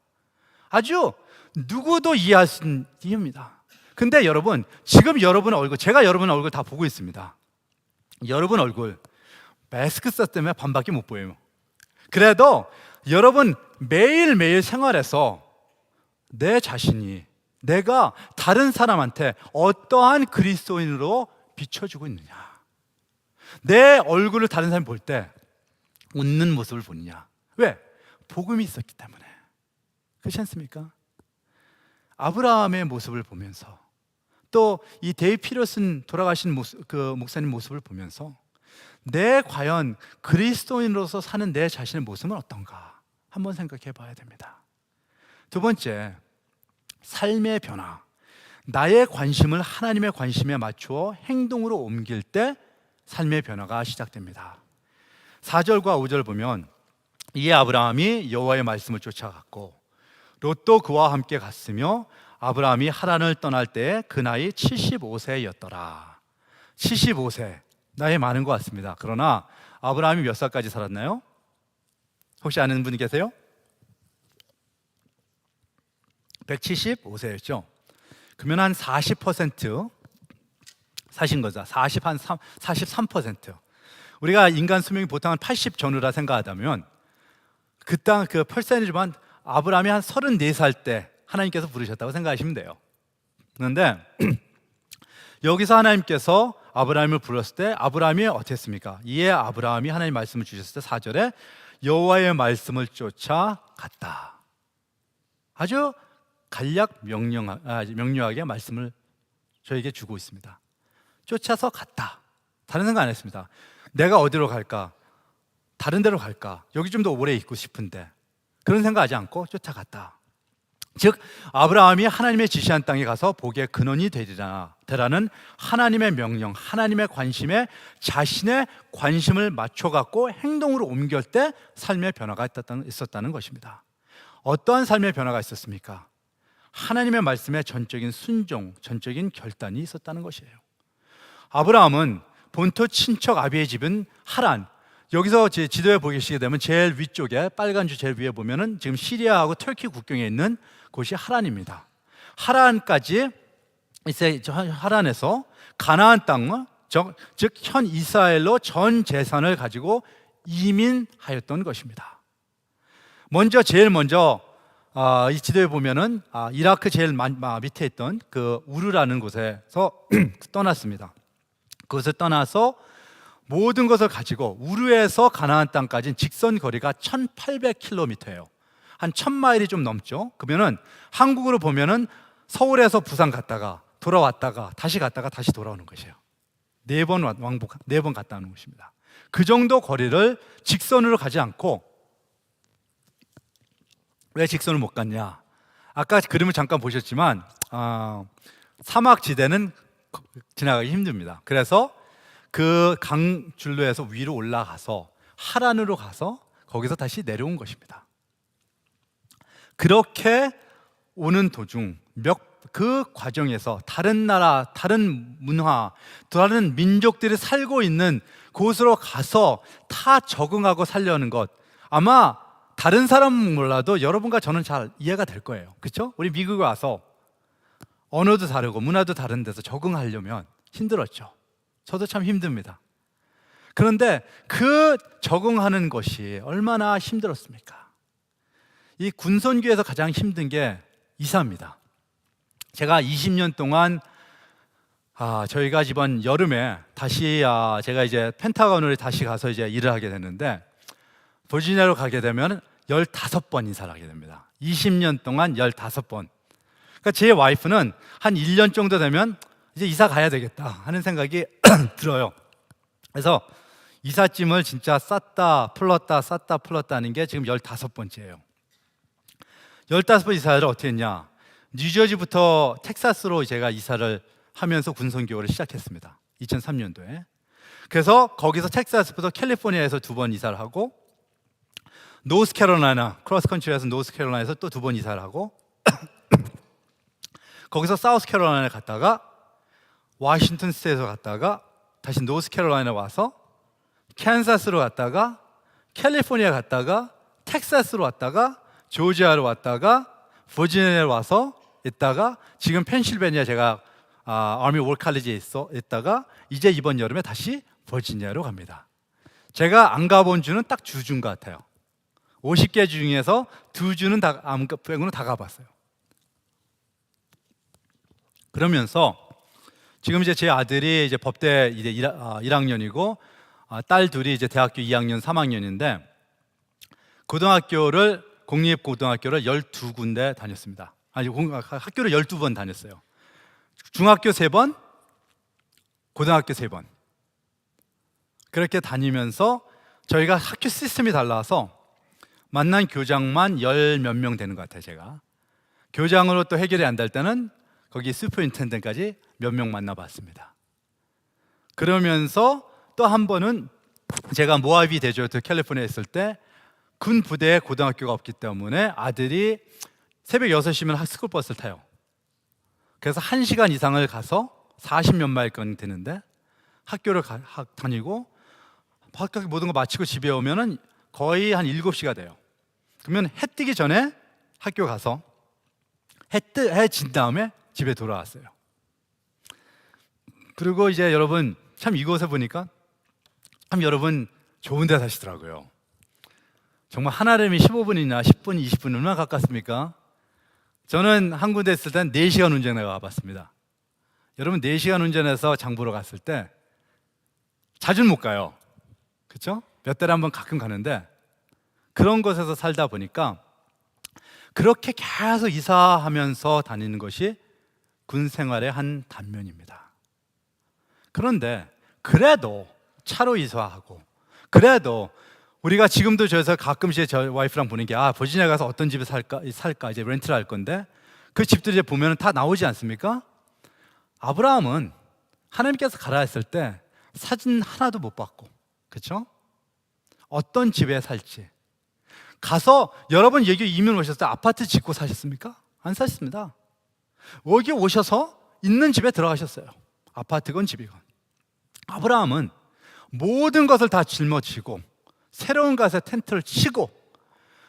아주 누구도 이해할 수 있는 이유입니다. 근데 여러분, 지금 여러분의 얼굴, 제가 여러분의 얼굴 다 보고 있습니다. 여러분 얼굴 마스크 썼기 때문에 반밖에 못 보여요. 그래도 여러분 매일매일 생활에서 내 자신이, 내가 다른 사람한테 어떠한 그리스도인으로 비춰주고 있느냐, 내 얼굴을 다른 사람이 볼 때 웃는 모습을 보느냐. 왜? 복음이 있었기 때문에. 그렇지 않습니까? 아브라함의 모습을 보면서, 또 이 데이비 피러슨 돌아가신 모습, 그 목사님 모습을 보면서 내 과연 그리스도인으로서 사는 내 자신의 모습은 어떤가 한번 생각해 봐야 됩니다. 두 번째, 삶의 변화. 나의 관심을 하나님의 관심에 맞추어 행동으로 옮길 때 삶의 변화가 시작됩니다. 4절과 5절 보면, 이에 아브라함이 여호와의 말씀을 쫓아갔고 롯도 그와 함께 갔으며 아브라함이 하란을 떠날 때에 그 나이 75세였더라. 75세, 나이 많은 것 같습니다. 그러나 아브라함이 몇 살까지 살았나요? 혹시 아는 분이 계세요? 175세였죠. 그러면 한 40% 사신 거죠. 43%. 우리가 인간 수명이 보통 한 80 전후라 생각하다면 그 땅 그 퍼센티지만 아브라함이 한 34살 때 하나님께서 부르셨다고 생각하시면 돼요. 그런데 여기서 하나님께서 아브라함을 불렀을 때 아브라함이 어떻게 했습니까? 이에 아브라함이 하나님 말씀을 주셨을 때 4절에 여호와의 말씀을 쫓아 갔다. 아주 간략 명료하게 말씀을 저에게 주고 있습니다. 쫓아서 갔다. 다른 생각 안 했습니다. 내가 어디로 갈까? 다른 데로 갈까? 여기 좀 더 오래 있고 싶은데, 그런 생각하지 않고 쫓아갔다. 즉 아브라함이 하나님의 지시한 땅에 가서 복의 근원이 되라는 하나님의 명령, 하나님의 관심에 자신의 관심을 맞춰갖고 행동으로 옮길 때 삶의 변화가 있었다는 것입니다. 어떠한 삶의 변화가 있었습니까? 하나님의 말씀에 전적인 순종, 전적인 결단이 있었다는 것이에요. 아브라함은 본토 친척 아비의 집은 하란, 여기서 제 지도에 보시게 되면 제일 위쪽에 빨간 줄 제일 위에 보면은 지금 시리아하고 터키 국경에 있는 곳이 하란입니다. 하란까지 이제 하란에서 가나안 땅, 즉 현 이스라엘로 전 재산을 가지고 이민하였던 것입니다. 제일 먼저 이 지도에 보면은 이라크 제일 밑에 있던 그 우르라는 곳에서 떠났습니다. 그것을 떠나서 모든 것을 가지고 우르에서 가나안 땅까지는 직선 거리가 1800km예요. 한 1000마일이 좀 넘죠. 그러면은 한국으로 보면은 서울에서 부산 갔다가 돌아왔다가 다시 갔다가 다시 돌아오는 것이에요. 4번 갔다 오는 것입니다. 그 정도 거리를 직선으로 가지 않고, 왜 직선을 못 갔냐? 아까 그림을 잠깐 보셨지만 사막 지대는 지나가기 힘듭니다. 그래서 그 강줄로에서 위로 올라가서 하란으로 가서 거기서 다시 내려온 것입니다. 그렇게 오는 도중 그 과정에서 다른 나라, 다른 문화, 다른 민족들이 살고 있는 곳으로 가서 다 적응하고 살려는 것, 아마 다른 사람은 몰라도 여러분과 저는 잘 이해가 될 거예요. 그렇죠? 우리 미국에 와서 언어도 다르고 문화도 다른 데서 적응하려면 힘들었죠. 저도 참 힘듭니다. 그런데 그 적응하는 것이 얼마나 힘들었습니까? 이 군선교에서 가장 힘든 게 이사입니다. 제가 20년 동안 저희가 이번 여름에 다시 제가 이제 펜타곤으로 다시 가서 이제 일을 하게 됐는데, 버지니아로 가게 되면 15번 이사를 하게 됩니다. 20년 동안 15번. 그러니까 제 와이프는 한 1년 정도 되면 이제 이사 가야 되겠다 하는 생각이 들어요. 그래서 이삿짐을 진짜 쌌다 풀었다 쌌다 풀었다 하는 게 지금 15번째예요. 15번 이사를 어떻게 했냐? 뉴저지부터 텍사스로 제가 이사를 하면서 군선교를 시작했습니다. 2003년도에. 그래서 거기서 텍사스부터 캘리포니아에서 2번 이사를 하고, 노스캐롤라이나, 크로스컨트리에서 노스캐롤라이나에서 또 2번 이사를 하고, 거기서 사우스캐롤라이나 갔다가 워싱턴 스테이트로 갔다가 다시 노스캐롤라이나 와서 캔사스로 갔다가 캘리포니아 갔다가 텍사스로 왔다가 조지아로 왔다가 버지니아로 와서 있다가 지금 펜실베니아 제가 아미 월 칼리지에 있다가 이제 이번 여름에 다시 버지니아로 갑니다. 제가 안 가본 주는 딱 2주인 것 같아요. 50개 주 중에서 2주는 다 빼고는 다 가봤어요. 그러면서 지금 이제 제 아들이 이제 법대 이제 1학년이고 딸 둘이 이제 대학교 2학년, 3학년인데 고등학교를 공립고등학교를 12군데 다녔습니다. 아니 학교를 12번 다녔어요. 중학교 3번, 고등학교 3번. 그렇게 다니면서 저희가 학교 시스템이 달라서 만난 교장만 10몇 명 되는 것 같아요. 제가 교장으로 또 해결이 안 될 때는 거기 슈퍼인텐던트까지 몇 명 만나봤습니다. 그러면서 또 한 번은 제가 모하비 데저트 캘리포니아에 있을 때 군 부대에 고등학교가 없기 때문에 아들이 새벽 6시면 학스쿨 버스를 타요. 그래서 1시간 이상을 가서 40몇 마일권 되는데 학교를 다니고 학교 모든 거 마치고 집에 오면은 거의 한 7시가 돼요. 그러면 해 뜨기 전에 학교 가서 해 진 다음에 집에 돌아왔어요. 그리고 이제 여러분 참 이곳에 보니까 참 여러분 좋은 데 사시더라고요. 정말 한아름이 15분이나 10분, 20분 얼마나 가깝습니까? 저는 한 군데 있을 땐 4시간 운전해 가봤습니다. 여러분 4시간 운전해서 장 보러 갔을 때 자주는 못 가요. 그렇죠? 몇 달에 한 번 가끔 가는데 그런 곳에서 살다 보니까 그렇게 계속 이사하면서 다니는 것이 군 생활의 한 단면입니다. 그런데 그래도 차로 이사하고 그래도 우리가 지금도 저에서 가끔씩 저 와이프랑 보는 게 버지니아 가서 어떤 집에 살까 이제 렌트를 할 건데 그 집들 이제 보면 다 나오지 않습니까? 아브라함은 하나님께서 가라 했을 때 사진 하나도 못 봤고, 그렇죠? 어떤 집에 살지 가서 여러분 여기 이민 오셨을 때 아파트 짓고 사셨습니까? 안 사셨습니다. 여기 오셔서 있는 집에 들어가셨어요. 아파트건 집이건. 아브라함은 모든 것을 다 짊어지고 새로운 곳에 텐트를 치고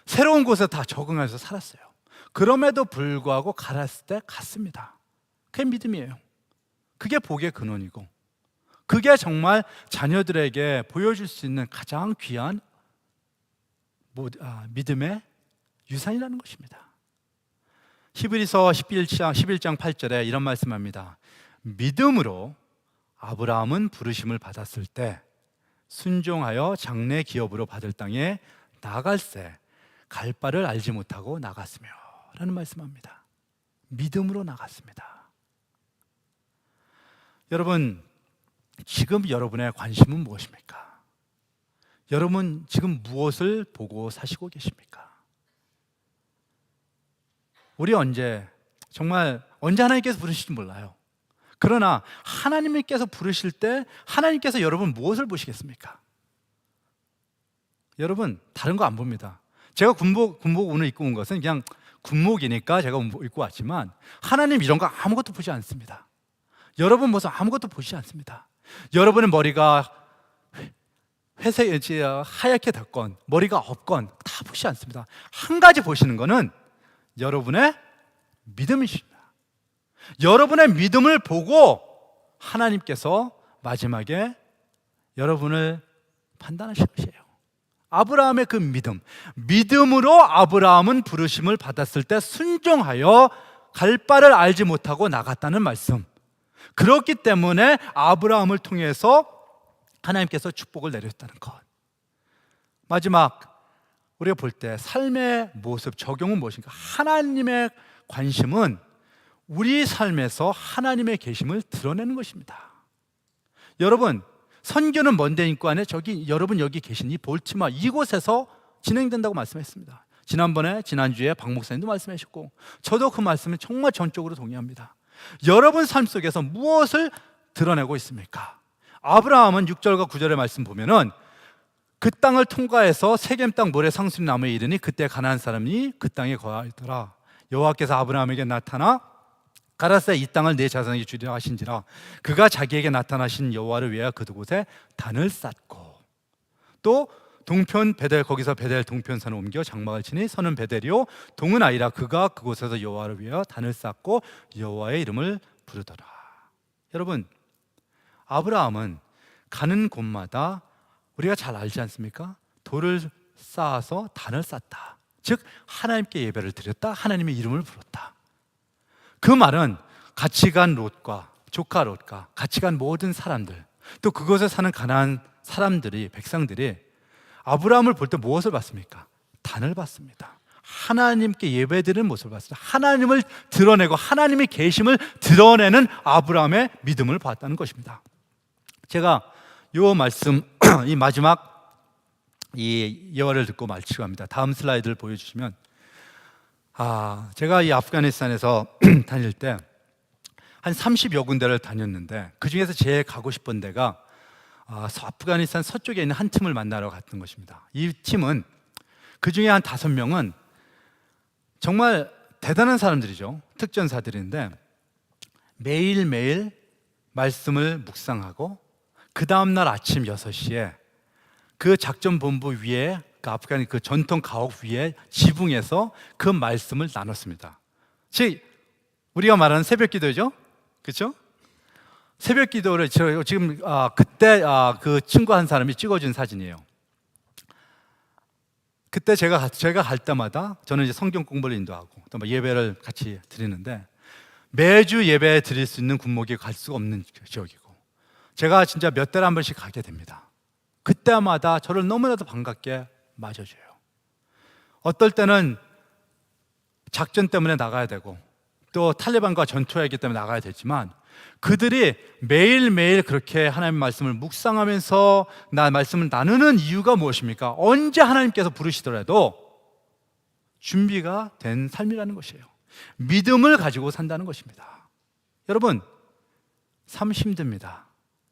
새로운 곳에 다 적응해서 살았어요. 그럼에도 불구하고 가랐을 때 갔습니다. 그게 믿음이에요. 그게 복의 근원이고 그게 정말 자녀들에게 보여줄 수 있는 가장 귀한 믿음의 유산이라는 것입니다. 히브리서 11장 8절에 이런 말씀합니다. 믿음으로 아브라함은 부르심을 받았을 때 순종하여 장래 기업으로 받을 땅에 나갈새 갈 바를 알지 못하고 나갔으며 라는 말씀합니다. 믿음으로 나갔습니다. 여러분 지금 여러분의 관심은 무엇입니까? 여러분 지금 무엇을 보고 사시고 계십니까? 우리 정말 언제 하나님께서 부르실지 몰라요. 그러나 하나님께서 부르실 때 하나님께서 여러분 무엇을 보시겠습니까? 여러분 다른 거 안 봅니다. 제가 군복 오늘 입고 온 것은 그냥 군복이니까 제가 입고 왔지만 하나님 이런 거 아무것도 보지 않습니다. 여러분 모습 아무것도 보시지 않습니다. 여러분의 머리가 회색 하얗게 됐건 머리가 없건 다 보시지 않습니다. 한 가지 보시는 거는 여러분의 믿음이십니다. 여러분의 믿음을 보고 하나님께서 마지막에 여러분을 판단하실 것이에요. 아브라함의 그 믿음으로 아브라함은 부르심을 받았을 때 순종하여 갈 바를 알지 못하고 나갔다는 말씀. 그렇기 때문에 아브라함을 통해서 하나님께서 축복을 내렸다는 것. 마지막 우리가 볼 때 삶의 모습 적용은 무엇인가? 하나님의 관심은 우리 삶에서 하나님의 계심을 드러내는 것입니다. 여러분 선교는 먼데 인구 안에 여러분 여기 계신 이 볼티모어 이곳에서 진행된다고 말씀했습니다. 지난주에 박 목사님도 말씀하셨고 저도 그 말씀에 정말 전적으로 동의합니다. 여러분 삶 속에서 무엇을 드러내고 있습니까? 아브라함은 6절과 9절의 말씀 보면은 그 땅을 통과해서 세겜 땅 모래 상수리 나무에 이르니 그때 가나안 사람이 그 땅에 거하더라. 여호와께서 아브라함에게 나타나 가라사대 이 땅을 내 자손에게 주리라 하신지라. 그가 자기에게 나타나신 여호와를 위하여 그곳에 단을 쌓고 또 동편 베델 거기서 베델 동편산을 옮겨 장막을 치니 서는 베델이요 동은 아이라. 그가 그곳에서 여호와를 위하여 단을 쌓고 여호와의 이름을 부르더라. 여러분 아브라함은 가는 곳마다 우리가 잘 알지 않습니까? 돌을 쌓아서 단을 쌓다. 즉 하나님께 예배를 드렸다. 하나님의 이름을 부렀다. 그 말은 같이 간 롯과 조카 롯과 같이 간 모든 사람들 또 그곳에 사는 가나안 사람들이 백성들이 아브라함을 볼 때 무엇을 봤습니까? 단을 봤습니다. 하나님께 예배드리는 모습을 봤습니다. 하나님을 드러내고 하나님의 계심을 드러내는 아브라함의 믿음을 봤다는 것입니다. 제가 이 말씀 이 마지막 이 예화를 듣고 마치고 합니다. 다음 슬라이드를 보여주시면 제가 이 아프가니스탄에서 다닐 때 한 30여 군데를 다녔는데 그 중에서 제일 가고 싶은 데가 아프가니스탄 서쪽에 있는 한 팀을 만나러 갔던 것입니다. 이 팀은 그 중에 한 5명은 정말 대단한 사람들이죠. 특전사들인데 매일매일 말씀을 묵상하고 그 다음날 아침 6시에 그 작전본부 위에 그 아프간 그 전통 가옥 위에 지붕에서 그 말씀을 나눴습니다. 즉 우리가 말하는 새벽 기도죠, 그렇죠? 새벽 기도를 지금 그때 그 친구 한 사람이 찍어준 사진이에요. 그때 제가 갈 때마다 저는 이제 성경 공부를 인도하고 또 예배를 같이 드리는데 매주 예배 드릴 수 있는 군목이 갈 수가 없는 지역이고 제가 진짜 몇 달에 한 번씩 가게 됩니다. 그때마다 저를 너무나도 반갑게 맞아줘요. 어떨 때는 작전 때문에 나가야 되고 또 탈레반과 전투하기 때문에 나가야 되지만 그들이 매일매일 그렇게 하나님 말씀을 묵상하면서 말씀을 나누는 이유가 무엇입니까? 언제 하나님께서 부르시더라도 준비가 된 삶이라는 것이에요. 믿음을 가지고 산다는 것입니다. 여러분 삶 힘듭니다.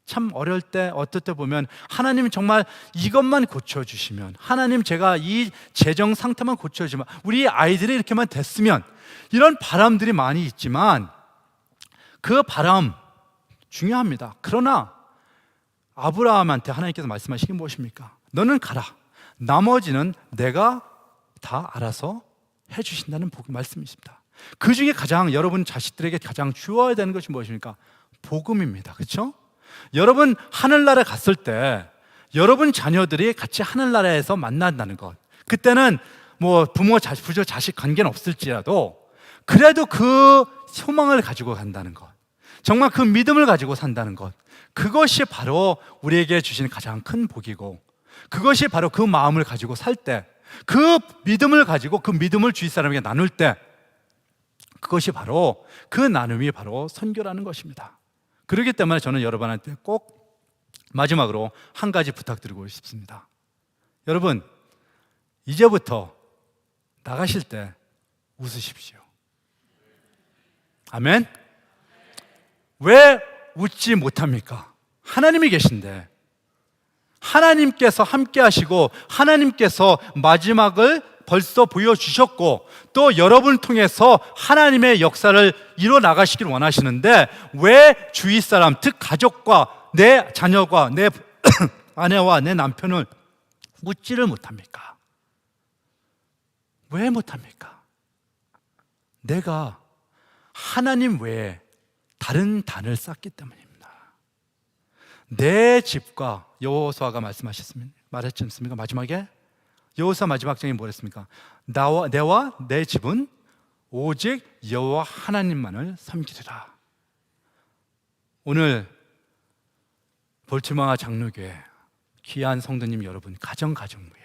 참 어려울 때 어떨 때 보면 하나님 정말 이것만 고쳐주시면 하나님 제가 이 재정 상태만 고쳐주면 우리 아이들이 이렇게만 됐으면 이런 바람들이 많이 있지만 그 바람 중요합니다. 그러나 아브라함한테 하나님께서 말씀하신 게 무엇입니까? 너는 가라. 나머지는 내가 다 알아서 해주신다는 말씀이십니다. 그 중에 가장 여러분 자식들에게 가장 주어야 되는 것이 무엇입니까? 복음입니다. 그렇죠? 여러분 하늘나라에 갔을 때 여러분 자녀들이 같이 하늘나라에서 만난다는 것, 그때는 뭐 부모 자식 관계는 없을지라도 그래도 그 소망을 가지고 간다는 것, 정말 그 믿음을 가지고 산다는 것, 그것이 바로 우리에게 주신 가장 큰 복이고 그것이 바로 그 마음을 가지고 살 때, 그 믿음을 가지고 그 믿음을 주위 사람에게 나눌 때 그것이 바로 그 나눔이 바로 선교라는 것입니다. 그렇기 때문에 저는 여러분한테 꼭 마지막으로 한 가지 부탁드리고 싶습니다. 여러분 이제부터 나가실 때 웃으십시오. 아멘. 왜 웃지 못합니까? 하나님이 계신데, 하나님께서 함께 하시고 하나님께서 마지막을 벌써 보여주셨고 또 여러분을 통해서 하나님의 역사를 이뤄나가시길 원하시는데 왜 주위 사람, 즉 가족과 내 자녀과 내 아내와 내 남편을 웃지를 못합니까? 왜 못합니까? 내가 하나님 외에 다른 단을 쌓기 때문입니다. 내 집과 여호수아가 말했지 않습니까? 마지막에 여호수아 마지막 장에 뭐랬습니까? 내와 내 집은 오직 여호와 하나님만을 섬기리라. 오늘 볼티모어 장로교회 귀한 성도님 여러분, 가정가정부에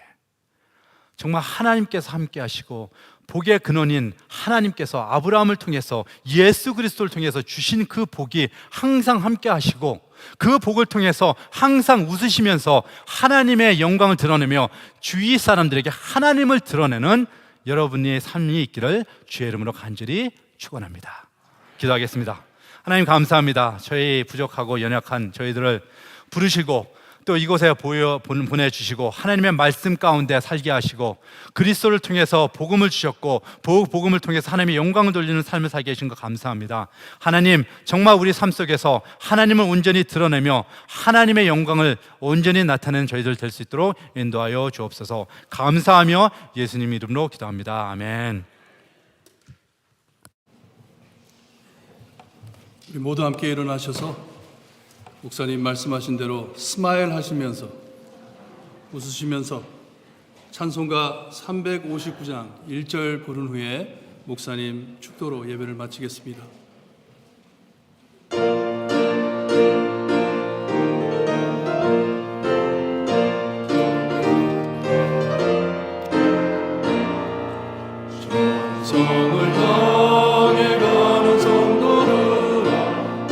정말 하나님께서 함께 하시고 복의 근원인 하나님께서 아브라함을 통해서 예수 그리스도를 통해서 주신 그 복이 항상 함께 하시고 그 복을 통해서 항상 웃으시면서 하나님의 영광을 드러내며 주위 사람들에게 하나님을 드러내는 여러분의 삶이 있기를 주의 이름으로 간절히 축원합니다. 기도하겠습니다. 하나님 감사합니다. 저희 부족하고 연약한 저희들을 부르시고 또 이곳에 보내주시고 하나님의 말씀 가운데 살게 하시고 그리스도를 통해서 복음을 주셨고 복음을 통해서 하나님의 영광을 돌리는 삶을 살게 하신 것 감사합니다. 하나님, 정말 우리 삶 속에서 하나님을 온전히 드러내며 하나님의 영광을 온전히 나타내는 저희들 될 수 있도록 인도하여 주옵소서. 감사하며 예수님 이름으로 기도합니다. 아멘. 우리 모두 함께 일어나셔서 목사님 말씀하신 대로 스마일 하시면서 웃으시면서 찬송가 359장 1절 부른 후에 목사님 축도로 예배를 마치겠습니다. 찬송을 향해 가는 성도들아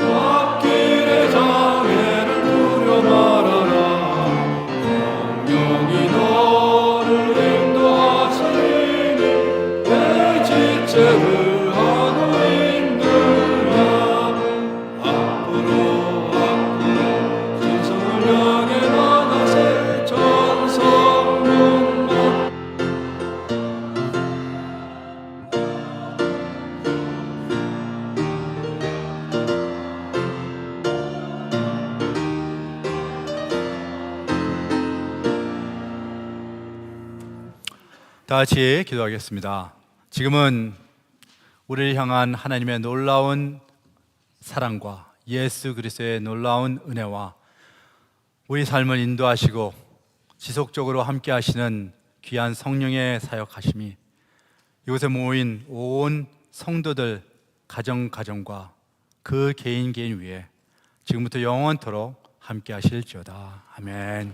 앞길의 장애를 두려 말아라. 성령이 너를 인도하시니 내 지체를 하고 힘들야. 앞으로 찬송을 향해 나가세. 천성문만 다 같이 기도하겠습니다. 지금은 우리를 향한 하나님의 놀라운 사랑과 예수 그리스도의 놀라운 은혜와 우리 삶을 인도하시고 지속적으로 함께 하시는 귀한 성령의 사역하심이 이곳에 모인 온 성도들 가정과 그 개인 위에 지금부터 영원토록 함께 하실지어다. 아멘.